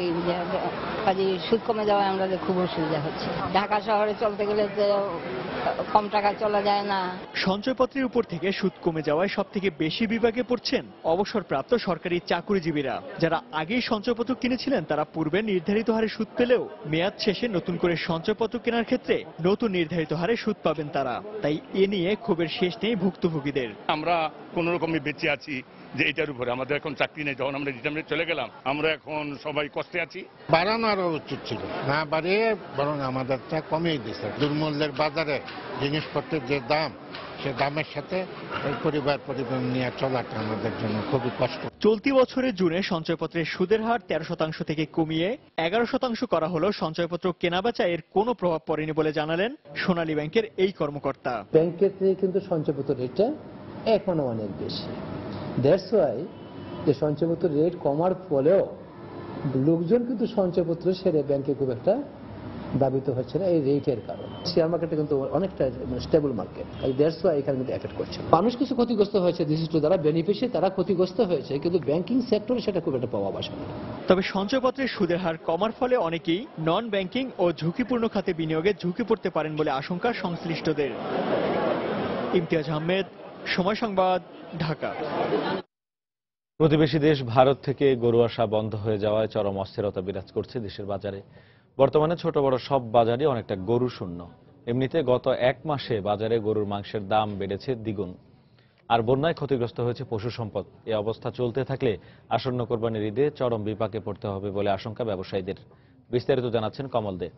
কাজে সুদ কমে যাওয়ায় আমাদের খুব অসুবিধা হচ্ছে। ঢাকা শহরে চলতে গেলে যে কম টাকা চলা যায় না। সঞ্চয়পত্রের উপর থেকে সুদ কমে যাওয়ায় সবথেকে বেশি বিপাকে পড়ছেন অবসরপ্রাপ্ত সরকারি চাকুরিজীবীরা। যারা আগেই সঞ্চয়পত্র কিনেছিলেন তারা পূর্বে নির্ধারিত হারে সুদ পেলেও মেয়াদ শেষে নতুন করে সঞ্চয়পত্র কেনার ক্ষেত্রে নতুন নির্ধারিত হারে সুদ পাবেন তারা। তাই এ নিয়ে ক্ষোভের শেষ নেই ভুক্তভোগীদের। আমরা কোন রকমই বেঁচে আছি যে এটার উপরে আমাদের এখন চাকরি নেই, যখন আমরা রিটায়ারমেন্ট চলে গেলাম আমরা এখন সবাই কষ্টে আছি। বাড়ানো আরো উচিত ছিল, না বাড়িয়ে বরং আমাদেরটা কমিয়ে দিয়েছে। দুর্মূল্যের বাজারে জিনিসপত্রের যে দাম, সে দামের সাথে এই পরিবার নিয়ে চলাটা আমাদের জন্য খুবই কষ্ট। চলতি বছরের জুনে সঞ্চয়পত্রের সুদের হার 13% থেকে কমিয়ে 11% করা হলো। সঞ্চয়পত্র কেনাবেচা এর কোনো প্রভাব পড়েনি বলে জানালেন সোনালী ব্যাংকের এই কর্মকর্তা। ব্যাংকের থেকে কিন্তু সঞ্চয়পত্র রেটটা এখনো অনেক বেশি। দ্যাটস ওয়াই যে সঞ্চয়পত্র রেট কমার ফলেও লোকজন কিন্তু সঞ্চয়পত্র সেরে ব্যাংকে খুব একটা দাবিত হচ্ছে না এই রেটের কারণে। শেয়ার মার্কেটে কিন্তু অনেকটা স্টেবল মার্কেট, দ্যাটস ওয়াই এখানে কিন্তু এফেক্ট করছে। মানুষ কিছু ক্ষতিগ্রস্ত হয়েছে, বিশিষ্ট যারা বেনিফিশিয়ারি তারা ক্ষতিগ্রস্ত হয়েছে, কিন্তু ব্যাংকিং সেক্টরে সেটা খুব একটা প্রভাব আসে না। তবে সঞ্চয়পত্রের সুদের হার কমার ফলে অনেকেই নন ব্যাংকিং ও ঝুঁকিপূর্ণ খাতে বিনিয়োগে ঝুঁকি পড়তে পারেন বলে আশঙ্কা সংশ্লিষ্টদের। ইমতিয়াজ আহমেদ, সময় সংবাদ, ঢাকা। প্রতিবেশী দেশ ভারত থেকে গরু আসা বন্ধ হয়ে যাওয়ায় চরম অস্থিরতা বিরাজ করছে দেশের বাজারে। বর্তমানে ছোট বড় সব বাজারই অনেকটা গরু শূন্য। এমনিতে গত এক মাসে বাজারে গরুর মাংসের দাম বেড়েছে দ্বিগুণ। আর বন্যায় ক্ষতিগ্রস্ত হয়েছে পশু সম্পদ। এই অবস্থা চলতে থাকলে আসন্ন কোরবানির ঈদে চরম বিপাকে পড়তে হবে বলে আশঙ্কা ব্যবসায়ীদের। বিস্তারিত জানাচ্ছেন কমল দে।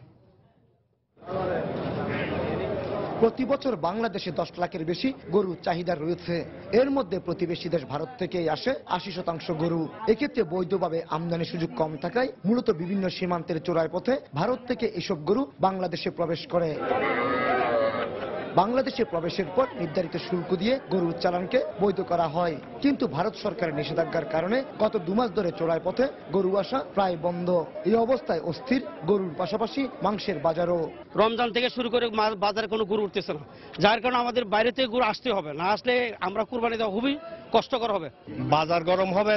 প্রতি বছর বাংলাদেশে 10 লাখের বেশি গরুর চাহিদা রয়েছে। এর মধ্যে প্রতিবেশী দেশ ভারত থেকেই আসে 80% গরু। এক্ষেত্রে বৈধভাবে আমদানি সুযোগ কম থাকায় মূলত বিভিন্ন সীমান্তের চোরাই পথে ভারত থেকে এসব গরু বাংলাদেশে প্রবেশ করে। বাংলাদেশে প্রবেশের পর নির্ধারিত শুল্ক দিয়ে গরুর চালানকে বৈধ করা হয়, কিন্তু ভারত সরকারের নিষেধাজ্ঞার কারণে গত 2 মাস ধরে চোরাই পথে গরু আসা প্রায় বন্ধ। এই অবস্থায় অস্থির গরুর পাশাপাশি মাংসের বাজারও। রমজান থেকে শুরু করে বাজারে কোনো গরু উঠতেছে না, যার কারণে আমাদের বাইরে থেকে গরু আসতে হবে, না আসলে আমরা কুরবানি দেওয়া খুবই কষ্টকর হবে। বাজার গরম হবে,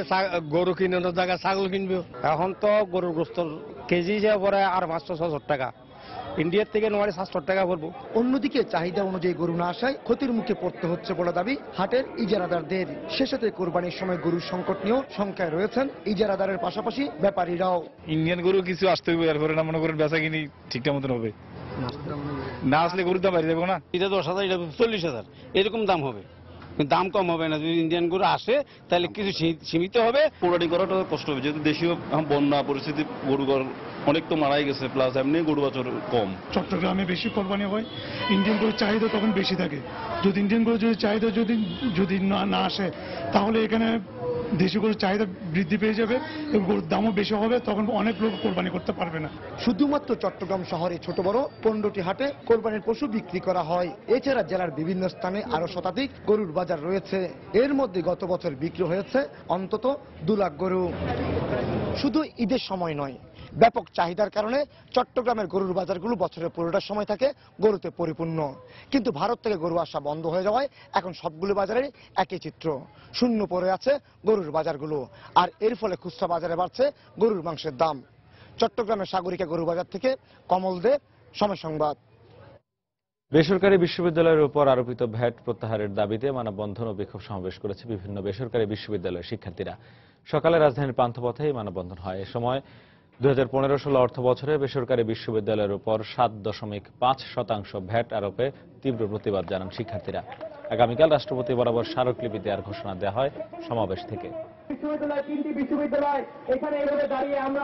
গরু কিনানোর জায়গায় ছাগল কিনবে। এখন তো গরুর গোস্তের কেজি যে পরে আর 500-600 টাকা, ইন্ডিয়ার থেকে নোয়ারে 700 টাকা পড়বো। অন্যদিকে চাহিদা অনুযায়ী গরু না আসায় ক্ষতির মুখে পড়তে হচ্ছে বলে দাবি হাটের ইজারাদারদের। শেষেতে কোরবানির সময় গরুর সংকট নিয়েও শঙ্কায় রয়েছেন ইজারাদারের পাশাপাশি ব্যাপারীরাও। ইন্ডিয়ান গরু কিছু আসতে হবে, এরপরে না মনে করেন বেচা কিনি ঠিকঠাক মতন হবে, না আসলে গরুর দাম বাড়ি যাবে না। এটা 10,000, এটা 40,000 এরকম দাম হবে, দাম কম হবে না। যদি ইন্ডিয়ান গরু আসে তাহলে কিছু সীমিত হবে। পোড়াটি করাটা কষ্ট হবে, যেহেতু দেশীয় বন্যা পরিস্থিতি গরু অনেক তো মারাই গেছে, প্লাস এমনি গরু বছর কম। চট্টগ্রামে বেশি কোরবানি হয়, ইন্ডিয়ান গরুর চাহিদা তখন বেশি থাকে। যদি ইন্ডিয়ান গরুর চাহিদা যদি না আসে তাহলে এখানে দেশি গরুর চাহিদা বৃদ্ধি পেয়ে যাবে এবং গরুর দামও বেশি হবে, তখন অনেক লোক কোরবানি করতে পারবে না। শুধুমাত্র চট্টগ্রাম শহরে ছোট বড় 15টি হাটে কোরবানির পশু বিক্রি করা হয়। এছাড়া জেলার বিভিন্ন স্থানে আরো শতাধিক গরুর বাজার রয়েছে। এর মধ্যে গত বছর বিক্রি হয়েছে অন্তত 2 লাখ গরু। শুধু ঈদের সময় নয়, ব্যাপক চাহিদার কারণে চট্টগ্রামের গরুর বাজারগুলো বছরের পুরোটা সময় থাকে গরুতে পরিপূর্ণ। কিন্তু ভারত থেকে গরু আসা বন্ধ হয়ে যাওয়ায় এখন সবগুলো বাজারে একই চিত্র, শূন্য পড়ে আছে গরুর বাজারগুলো। আর এর ফলে খুচরা বাজারে বাড়ছে গরুর মাংসের দাম। চট্টগ্রামের সাগরিকা গরু বাজার থেকে কমল দে, সময় সংবাদ। বেসরকারি বিশ্ববিদ্যালয়ের উপর আরোপিত ভ্যাট প্রত্যাহারের দাবিতে মানববন্ধন ও বিক্ষোভ সমাবেশ করেছে বিভিন্ন বেসরকারি বিশ্ববিদ্যালয়ের শিক্ষার্থীরা। সকালে রাজধানীর পান্থপথে এই মানববন্ধন হয়। এ সময় 2015-16 অর্থ বছরে বেসরকারি বিশ্ববিদ্যালয়ের উপর 7.5% ভ্যাট আরোপে তীব্র প্রতিবাদ জানান শিক্ষার্থীরা। আগামীকাল রাষ্ট্রপতি বরাবর স্মারকলিপি দেওয়ার ঘোষণা দেওয়া হয় সমাবেশ থেকে। বিশ্ববিদ্যালয় 3টি বিশ্ববিদ্যালয় এখানে এভাবে দাঁড়িয়ে আমরা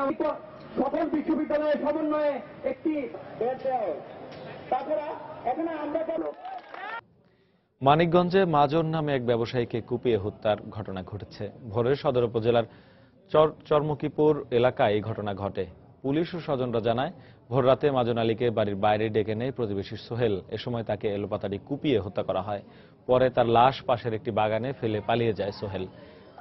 সকল বিশ্ববিদ্যালয়ের সমন্বয়ে একটি তাছাড়া এখানে আমরা মানিকগঞ্জে মাজন নামে এক ব্যবসায়ীকে কুপিয়ে হত্যার ঘটনা ঘটেছে। ভোরে সদর উপজেলার চরমুকিপুর এলাকায় এই ঘটনা ঘটে। পুলিশ ও স্বজনরা জানায়, ভোর রাতে মাজন আলীকে বাড়ির বাইরে ডেকে নেয় প্রতিবেশী সোহেল। এ সময় তাকে এলোপাতাড়ি কুপিয়ে হত্যা করা হয়। পরে তার লাশ পাশের একটি বাগানে ফেলে পালিয়ে যায় সোহেল।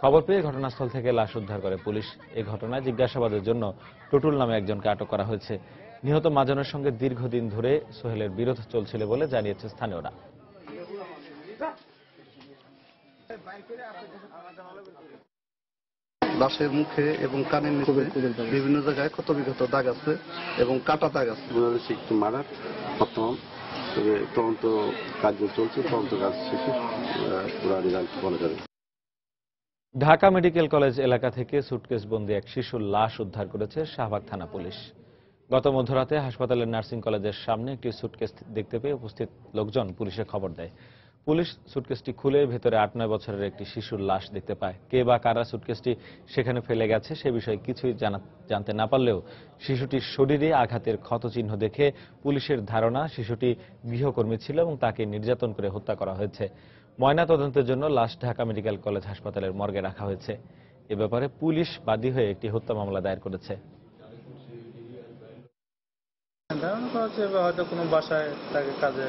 খবর পেয়ে ঘটনাস্থল থেকে লাশ উদ্ধার করে পুলিশ। এই ঘটনায় জিজ্ঞাসাবাদের জন্য টুটুল নামে একজনকে আটক করা হয়েছে। নিহত মাজনের সঙ্গে দীর্ঘদিন ধরে সোহেলের বিরোধ চলছিল বলে জানিয়েছে স্থানীয়রা। লাশের মুখে এবং কানের নিচে বিভিন্ন জায়গায় ক্ষত বিক্ষত দাগ আছে এবং কাটা দাগ আছে। একটু মারার বর্তমান তদন্ত কার্য চলছে, তদন্ত কাজ শেষে পুরো রেজাল্ট বলা যাবে। ঢাকা মেডিকেল কলেজ এলাকা থেকে সুটকেস বন্দি এক শিশুর লাশ উদ্ধার করেছে শাহবাগ থানা পুলিশ। গত মধ্যরাতে হাসপাতালের নার্সিং কলেজের সামনে একটি সুটকেস দেখতে পেয়ে উপস্থিত লোকজন পুলিশে খবর দেয়। পুলিশ সুটকেসটি খুলে ভেতরে 8-9 বছরের একটি শিশুর লাশ দেখতে পায়। কে বা কারা সুটকেসটি সেখানে ফেলে গেছে সে বিষয়ে কিছুই জানতে না পারলেও শিশুটির শরীরে আঘাতের ক্ষতচিহ্ন দেখে পুলিশের ধারণা শিশুটি গৃহকর্মী ছিল এবং তাকে নির্যাতন করে হত্যা করা হয়েছে। ময়না তদন্তের জন্য লাশ ঢাকা মেডিকেল কলেজ হাসপাতালের মর্গে রাখা হয়েছে। এ ব্যাপারে পুলিশ বাদী হয়ে একটি হত্যা মামলা দায়ের করেছে। হয়তো কোনো বাসায় তাকে কাজে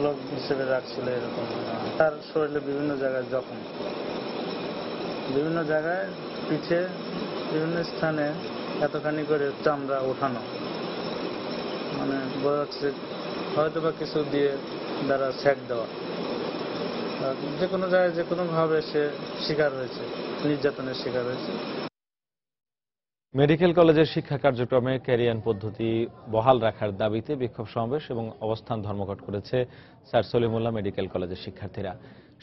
লোক হিসেবে রাখছিল, এরকম তার শরীরে বিভিন্ন জায়গায় জখম, বিভিন্ন জায়গায় পিছে বিভিন্ন স্থানে এতখানি করে চামড়া ওঠানো, মানে বোঝা যাচ্ছে হয়তো বা কিছু দিয়ে দ্বারা সেক দেওয়া। যে কোনো জায়গায় যে কোনো ভাবে সে শিকার হয়েছে, নির্যাতনের শিকার হয়েছে। মেডিকেল কলেজের শিক্ষা কার্যক্রমে ক্যারিয়ান পদ্ধতি বহাল রাখার দাবিতে বিক্ষোভ সমাবেশ এবং অবস্থান ধর্মঘট করেছে স্যার সলিমুল্লাহ মেডিকেল কলেজের শিক্ষার্থীরা।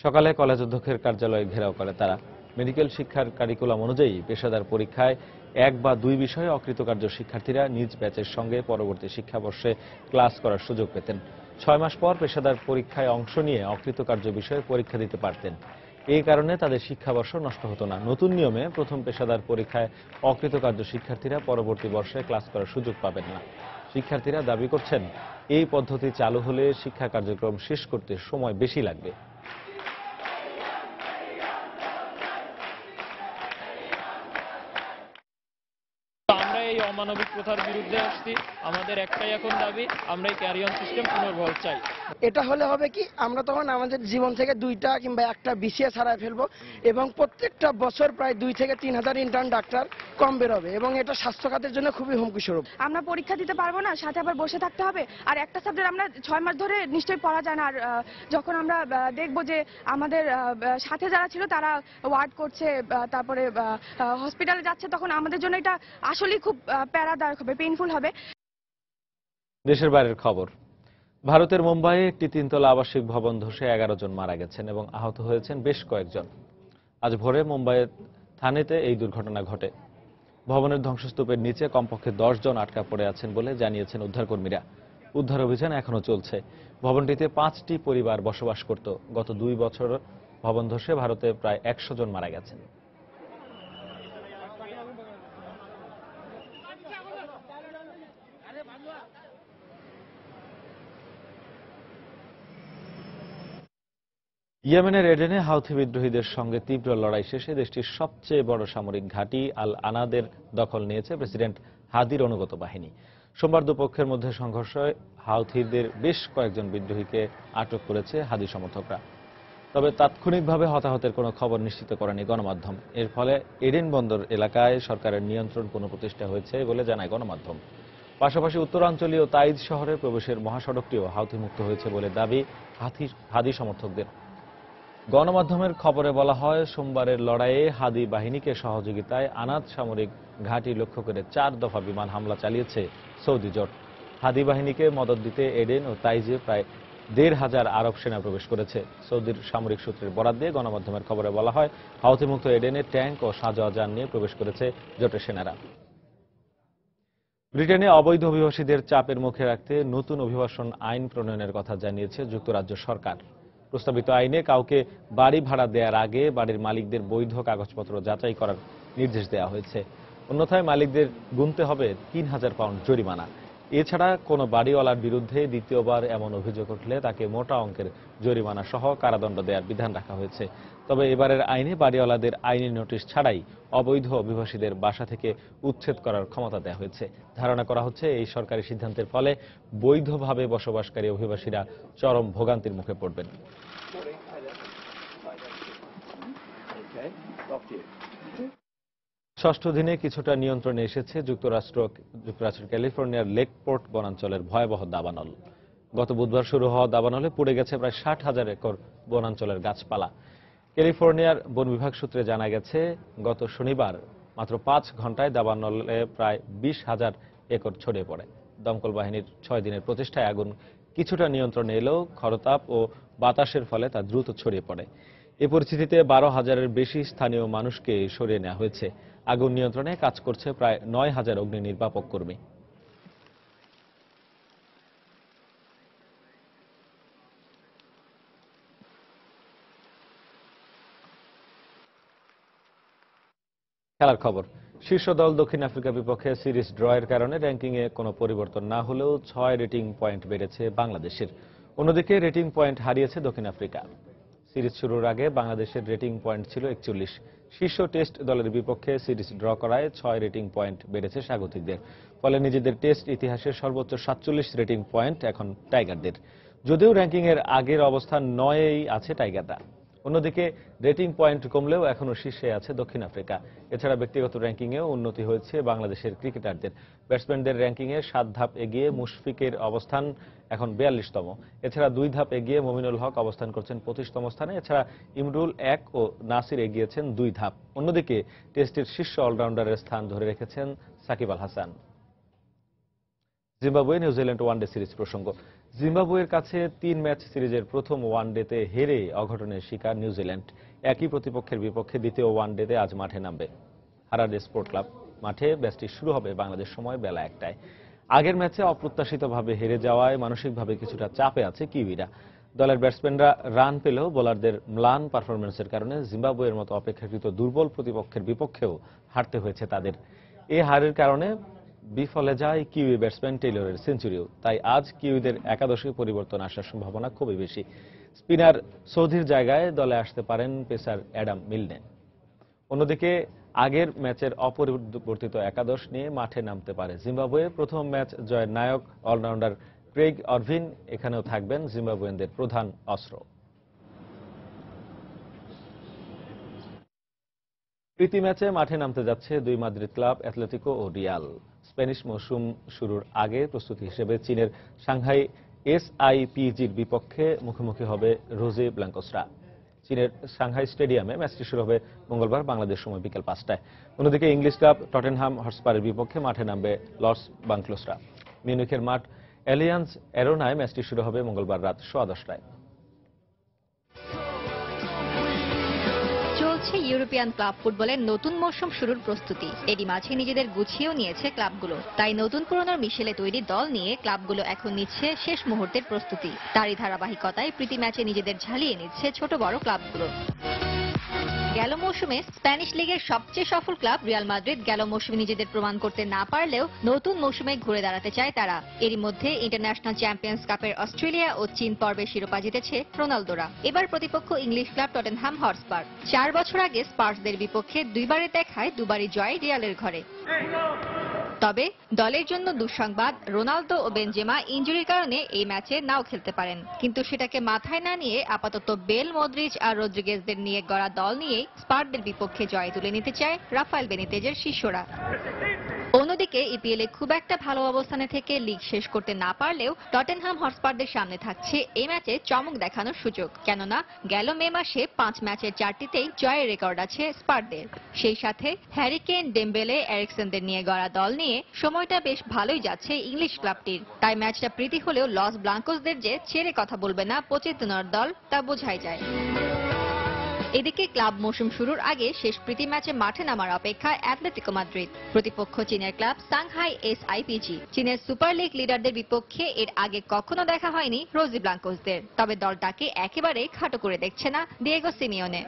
সকালে কলেজ অধ্যক্ষের কার্যালয়ে ঘেরাও করে তারা। মেডিকেল শিক্ষার কারিকুলাম অনুযায়ী পেশাদার পরীক্ষায় 1 বা 2 বিষয়ে অকৃতকার্য শিক্ষার্থীরা নিজ ব্যাচের সঙ্গে পরবর্তী শিক্ষাবর্ষে ক্লাস করার সুযোগ পেতেন। 6 মাস পর পেশাদার পরীক্ষায় অংশ নিয়ে অকৃতকার্য বিষয়ে পরীক্ষা দিতে পারতেন। এই কারণে তাদের শিক্ষাবর্ষ নষ্ট হতো না। নতুন নিয়মে প্রথম পেশাদার পরীক্ষায় অকৃতকার্য শিক্ষার্থীরা পরবর্তী বর্ষে ক্লাস করার সুযোগ পাবেন না। শিক্ষার্থীরা দাবি করছেন, এই পদ্ধতি চালু হলে শিক্ষা কার্যক্রম শেষ করতে সময় বেশি লাগবে। আমরা এই অমানবিক প্রথার বিরুদ্ধে আসছি। আমাদের একটাই এখন দাবি, আমরা এই ক্যারিয়ন সিস্টেম পুনর্বহাল চাই। এটা হলে হবে কি, আমরা তখন আমাদের জীবন থেকে 2টা কিংবা 1টা বিসিএস হারায় ফেলবো এবং প্রত্যেকটা বছর প্রায় 2 থেকে 3 হাজার ইন্টার্ন ডাক্তার কম বেরোবে এবং এটা স্বাস্থ্য খাতের জন্য খুবই হুমকি স্বরূপ। আমরা পরীক্ষা দিতে পারবো না, সাথে আবার বসে থাকতে হবে। আর একটা সাবজেক্ট আমরা 6 মাস ধরে নিশ্চয়ই পড়া যায় না। আর যখন আমরা দেখবো যে আমাদের সাথে যারা ছিল তারা ওয়ার্ড করছে, তারপরে হসপিটালে যাচ্ছে, তখন আমাদের জন্য এটা আসলেই খুব প্যারাদায়ক হবে, পেইনফুল হবে। দেশের বাইরের খবর। ভারতের মুম্বাইয়ে একটি 3তলা আবাসিক ভবন ধসে 11 জন মারা গেছেন এবং আহত হয়েছেন বেশ কয়েকজন। আজ ভোরে মুম্বাইয়ের থানেতে এই দুর্ঘটনা ঘটে। ভবনের ধ্বংসস্তূপের নিচে কমপক্ষে 10 জন আটকা পড়ে আছেন বলে জানিয়েছেন উদ্ধারকর্মীরা। উদ্ধার অভিযান এখনো চলছে। ভবনটিতে 5টি পরিবার বসবাস করত। গত 2 বছর ভবন ধসে ভারতে প্রায় 100 জন মারা গেছেন। ইয়েমেনের এডেনে হাউথি বিদ্রোহীদের সঙ্গে তীব্র লড়াই শেষে দেশটির সবচেয়ে বড় সামরিক ঘাঁটি আল আনাদের দখল নিয়েছে প্রেসিডেন্ট হাদির অনুগত বাহিনী। সোমবার দুপক্ষের মধ্যে সংঘর্ষে হাউথিদের বেশ কয়েকজন বিদ্রোহীকে আটক করেছে হাদি সমর্থকরা। তবে তাৎক্ষণিকভাবে হতাহতের কোনো খবর নিশ্চিত করেনি গণমাধ্যম। এর ফলে এডেন বন্দর এলাকায় সরকারের নিয়ন্ত্রণ পুনঃপ্রতিষ্ঠা হয়েছে বলে জানায় গণমাধ্যম। পাশাপাশি উত্তরাঞ্চলীয় তাইজ শহরে প্রবেশের মহাসড়কটিও হাউথি মুক্ত হয়েছে বলে দাবি হাদি সমর্থকদের। গণমাধ্যমের খবরে বলা হয়, সোমবারের লড়াইয়ে হাদি বাহিনীকে সহযোগিতায় আনাদ সামরিক ঘাঁটি লক্ষ্য করে 4 দফা বিমান হামলা চালিয়েছে সৌদি জোট। হাদি বাহিনীকে মদত দিতে এডেন ও তাইজে প্রায় 1,500 আরব সেনা প্রবেশ করেছে। সৌদির সামরিক সূত্রের বরাত দিয়ে গণমাধ্যমের খবরে বলা হয়, হাউথিমুক্ত এডেনে ট্যাঙ্ক ও সাঁজোয়া যান নিয়ে প্রবেশ করেছে জোটের সেনারা। ব্রিটেনে অবৈধ অভিবাসীদের চাপের মুখে রাখতে নতুন অভিবাসন আইন প্রণয়নের কথা জানিয়েছে যুক্তরাজ্য সরকার। প্রস্তাবিত আইনে কাউকে বাড়ি ভাড়া দেওয়ার আগে বাড়ির মালিকদের বৈধ কাগজপত্র যাচাই করার নির্দেশ দেওয়া হয়েছে। অন্যথায় মালিকদের গুনতে হবে 3,000 পাউন্ড জরিমানা। এছাড়া কোনো বাড়িওয়ালার বিরুদ্ধে দ্বিতীয়বার এমন অভিযোগ উঠলে তাকে মোটা অঙ্কের জরিমানা সহ কারাদণ্ড দেওয়ার বিধান রাখা হয়েছে। তবে এবারের আইনে বাড়িওয়ালাদের আইনি নোটিশ ছাড়াই অবৈধ অভিবাসীদের বাসা থেকে উচ্ছেদ করার ক্ষমতা দেওয়া হয়েছে। ধারণা করা হচ্ছে, এই সরকারি সিদ্ধান্তের ফলে বৈধভাবে বসবাসকারী অভিবাসীরা চরম ভোগান্তির মুখে পড়বেন। ষষ্ঠ দিনে কিছুটা নিয়ন্ত্রণে এসেছে যুক্তরাষ্ট্রের ক্যালিফোর্নিয়ার লেকপোর্ট বনাঞ্চলের ভয়াবহ দাবানল। গত বুধবার শুরু হওয়া দাবানলে পুড়ে গেছে প্রায় 60,000 একর বনাঞ্চলের গাছপালা। ক্যালিফোর্নিয়ার বন বিভাগ সূত্রে জানা গেছে, গত শনিবার মাত্র 5 ঘন্টায় দাবানলে প্রায় 20,000 একর ছড়িয়ে পড়ে। দমকল বাহিনীর 6 দিনের প্রচেষ্টায় আগুন কিছুটা নিয়ন্ত্রণে এলেও খরতাপ ও বাতাসের ফলে তা দ্রুত ছড়িয়ে পড়ে। এ পরিস্থিতিতে 12,000-এর বেশি স্থানীয় মানুষকে সরিয়ে নেওয়া হয়েছে। আগুন নিয়ন্ত্রণে কাজ করছে প্রায় 9,000 অগ্নি নির্বাপক কর্মী। খেলার খবর। শীর্ষ দল দক্ষিণ আফ্রিকার বিপক্ষে সিরিজ ড্রয়ের কারণে র্যাঙ্কিংয়ে কোনো পরিবর্তন না হলেও 6 রেটিং পয়েন্ট বেড়েছে বাংলাদেশের। অন্যদিকে রেটিং পয়েন্ট হারিয়েছে দক্ষিণ আফ্রিকা। সিরিজ শুরুর আগে বাংলাদেশের রেটিং পয়েন্ট ছিল 41। শীর্ষ টেস্ট দলের বিপক্ষে সিরিজ ড্র করায় 6 রেটিং পয়েন্ট বেড়েছে স্বাগতিকদের। ফলে নিজেদের টেস্ট ইতিহাসের সর্বোচ্চ 47 রেটিং পয়েন্ট এখন টাইগারদের। যদিও র্যাঙ্কিংয়ের আগের অবস্থান 9-এই আছে টাইগাররা। অন্যদিকে রেটিং পয়েন্ট কমলেও এখনও শীর্ষে আছে দক্ষিণ আফ্রিকা। এছাড়া ব্যক্তিগত র্যাঙ্কিংয়েও উন্নতি হয়েছে বাংলাদেশের ক্রিকেটারদের। ব্যাটসম্যানদের র্যাঙ্কিংয়ে 7 ধাপ এগিয়ে মুশফিকের অবস্থান এখন 42তম। এছাড়া 2 ধাপ এগিয়ে মমিনুল হক অবস্থান করছেন 25তম স্থানে। এছাড়া ইমরুল 1 ও নাসির এগিয়েছেন 2 ধাপ। অন্যদিকে টেস্টের শীর্ষ অলরাউন্ডারের স্থান ধরে রেখেছেন Shakib Al Hasan. Zimbabwe New Zealand one day series প্রসঙ্গ। জিম্বাবুয়ের কাছে 3 ম্যাচ সিরিজের প্রথম ওয়ানডেতে হেরে অঘটনের শিকার নিউজিল্যান্ড। একই প্রতিপক্ষের বিপক্ষে দ্বিতীয় ওয়ানডেতে আজ মাঠে নামবে। হারারে স্পোর্ট ক্লাব মাঠে ম্যাচটি শুরু হবে বাংলাদেশ সময় বেলা 1টায়। আগের ম্যাচে অপ্রত্যাশিতভাবে হেরে যাওয়ায় মানসিকভাবে কিছুটা চাপে আছে কিউইরা। দলের ব্যাটসম্যানরা রান পেলেও বোলারদের ম্লান পারফরম্যান্সের কারণে জিম্বাবুয়ের মতো অপেক্ষাকৃত দুর্বল প্রতিপক্ষের বিপক্ষেও হারতে হয়েছে তাদের। এই হারের কারণে বিফলে যায় কিউই ব্যাটসম্যান টেইলরের সেঞ্চুরিও। তাই আজ কিউইদের একাদশে পরিবর্তন আসার সম্ভাবনা খুবই বেশি। স্পিনার সৌধির জায়গায় দলে আসতে পারেন পেসার অ্যাডাম মিলনে। অন্যদিকে আগের ম্যাচের অপরিবর্তিত একাদশ নিয়ে মাঠে নামতে পারে জিম্বাবুয়ে। প্রথম ম্যাচ জয়ের নায়ক অলরাউন্ডার ক্রেইগ অরভিন এখানেও থাকবেন জিম্বাবুয়ানদের প্রধান অস্ত্র। প্রীতি ম্যাচে মাঠে নামতে যাচ্ছে 2 মাদ্রিদ ক্লাব অ্যাথলেটিকো ও রিয়াল। স্প্যানিশ মৌসুম শুরুর আগে প্রস্তুতি হিসেবে চীনের সাংহাই SIPG'র বিপক্ষে মুখোমুখি হবে রোজে ব্ল্যাঙ্কোসরা। চীনের সাংহাই স্টেডিয়ামে ম্যাচটি শুরু হবে মঙ্গলবার বাংলাদেশ সময় বিকেল 5টায়। অন্যদিকে ইংলিশ ক্লাব টটেনহাম হটস্পারের বিপক্ষে মাঠে নামবে লস ব্লাঙ্কোসরা। মিউনিখের মাঠ অ্যালিয়ান্স অ্যারোনায় ম্যাচটি শুরু হবে মঙ্গলবার রাত 10:15টায়। চলছে ইউরোপিয়ান ক্লাব ফুটবলের নতুন মৌসুম শুরুর প্রস্তুতি। এরই মাঝে নিজেদের গুছিয়েও নিয়েছে ক্লাবগুলো। তাই নতুন পুরনোর মিশেলে তৈরি দল নিয়ে ক্লাবগুলো এখন নিচ্ছে শেষ মুহূর্তের প্রস্তুতি। তারই ধারাবাহিকতায় প্রীতি ম্যাচে নিজেদের ঝালিয়ে নিচ্ছে ছোট বড় ক্লাবগুলো। গেল মৌসুমে স্প্যানিশ লিগের সবচেয়ে সফল ক্লাব রিয়াল মাদ্রিদ গেল মৌসুমে নিজেদের প্রমাণ করতে না পারলেও নতুন মৌসুমে ঘুরে দাঁড়াতে চায় তারা। এরই মধ্যে ইন্টারন্যাশনাল চ্যাম্পিয়ন্স কাপের অস্ট্রেলিয়া ও চীন পর্বের শিরোপা জিতেছে রোনালদোরা। এবার প্রতিপক্ষ ইংলিশ ক্লাব টটেনহাম হটস্পার। 4 বছর আগে স্পার্সদের বিপক্ষে 2বারের দেখায় 2বারই জয় রিয়ালের ঘরে। তবে দলের জন্য দুঃসংবাদ, রোনালদো ও বেনজেমা ইনজুরির কারণে এই ম্যাচে নাও খেলতে পারেন। কিন্তু সেটাকে মাথায় না নিয়ে আপাতত বেল, মদ্রিচ আর রদ্রিগেজদের নিয়ে গড়া দল নিয়েই স্পারদের বিপক্ষে জয় তুলে নিতে চায় রাফায়েল বেনিতেজের শিষ্যরা। অন্যদিকে ইপিএলে খুব একটা ভালো অবস্থানে থেকে লিগ শেষ করতে না পারলেও টটেনহাম হটস্পারদের সামনে থাকছে এই ম্যাচে চমক দেখানোর সুযোগ। কেননা গেল মে মাসে 5 ম্যাচের 4টিতেই জয়ের রেকর্ড আছে স্পারদের। সেই সাথে হ্যারি কেন, ডেম্বেলে, এরিকসনদের নিয়ে গড়া দল নিয়ে সময়টা বেশ ভালোই যাচ্ছে ইংলিশ ক্লাবটির। তাই ম্যাচটা প্রীতি হলেও লস ব্লাঙ্কোসদের যে ছেড়ে কথা বলবে না পচিতনোর দল তা বোঝাই যায়। এদিকে ক্লাব মৌসুম শুরুর আগে শেষ প্রীতি ম্যাচে মাঠে নামার অপেক্ষায় অ্যাথলেটিকো মাদ্রিদ। প্রতিপক্ষ চীনের ক্লাব সাংহাই SIPG। চীনের সুপার লিগ লিডারদের বিপক্ষে এর আগে কখনো দেখা হয়নি রোজি ব্লাঙ্কোসদের। তবে দলটাকে একেবারেই খাটো করে দেখছে না দিয়েগো সিমিওনে।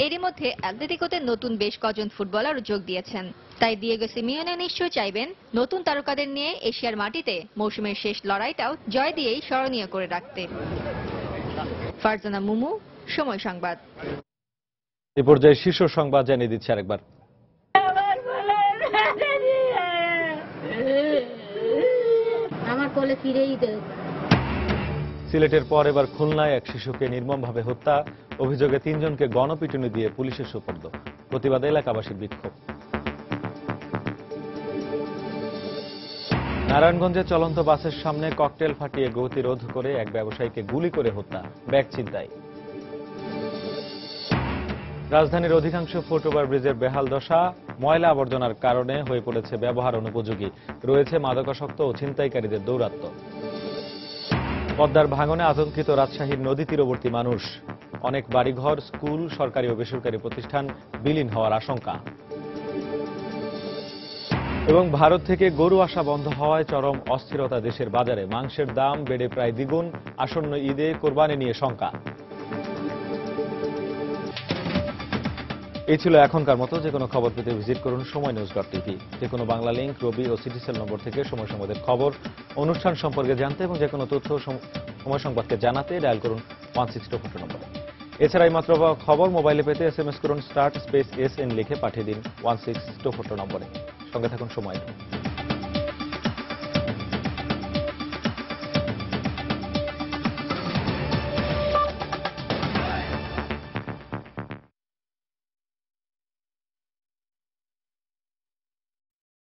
এরই মধ্যে অ্যাথলেটিকোতে নতুন বেশ কজন ফুটবলার যোগ দিয়েছেন। তাই দিয়েগো সিমিওনে নিশ্চয় চাইবেন নতুন তারকাদের নিয়ে এশিয়ার মাটিতে মৌসুমের শেষ লড়াইটাও জয় দিয়েই স্মরণীয় করে রাখতে। ফারজানা মুমু, সময় সংবাদ। এ পর্যায়ে শীর্ষ সংবাদ জানিয়ে দিচ্ছে আরেকবার। আমার কোলে ফিরেই দে। সিলেটের পর এবার খুলনায় এক শিশুকে নির্মমভাবে হত্যা। অভিযোগে 3 জনকে গণপিটুনি দিয়ে পুলিশের সোপর্দ। প্রতিবাদে এলাকাবাসীর বিক্ষোভ। নারায়ণগঞ্জে চলন্ত বাসের সামনে ককটেল ফাটিয়ে গতিরোধ করে এক ব্যবসায়ীকে গুলি করে হত্যা। ব্যাগ ছিনতাই। রাজধানীর অধিকাংশ ফুটওভার ব্রিজের বেহাল দশা, ময়লা আবর্জনার কারণে হয়ে পড়েছে ব্যবহার অনুপযোগী, রয়েছে মাদকাসক্ত ও ছিনতাইকারীদের দৌরাত্ম্য। পদ্মার ভাঙনে আতঙ্কিত রাজশাহীর নদী তীরবর্তী মানুষ, অনেক বাড়িঘর, স্কুল, সরকারি ও বেসরকারি প্রতিষ্ঠান বিলীন হওয়ার আশঙ্কা। এবং ভারত থেকে গরু আসা বন্ধ হওয়ায় চরম অস্থিরতা দেশের বাজারে, মাংসের দাম বেড়ে প্রায় দ্বিগুণ, আসন্ন ঈদে কোরবানি নিয়ে শঙ্কা। এই ছিল এখনকার মতো। যে কোনো খবর পেতে ভিজিট করুন সময়নিউজ.টিভি। যে কোনো বাংলা লিংক, রবি ও সিটিসেল নম্বর থেকে সময় সংবাদের খবর, অনুষ্ঠান সম্পর্কে জানতে এবং যে কোনো তথ্য সময় সংবাদকে জানাতে ডায়াল করুন 1624 নম্বরে। এছাড়া এই মাত্র খবর মোবাইলে পেতে SMS করুন SN লিখে পাঠিয়ে দিন 1624 নম্বরে। সঙ্গে থাকুন সময়।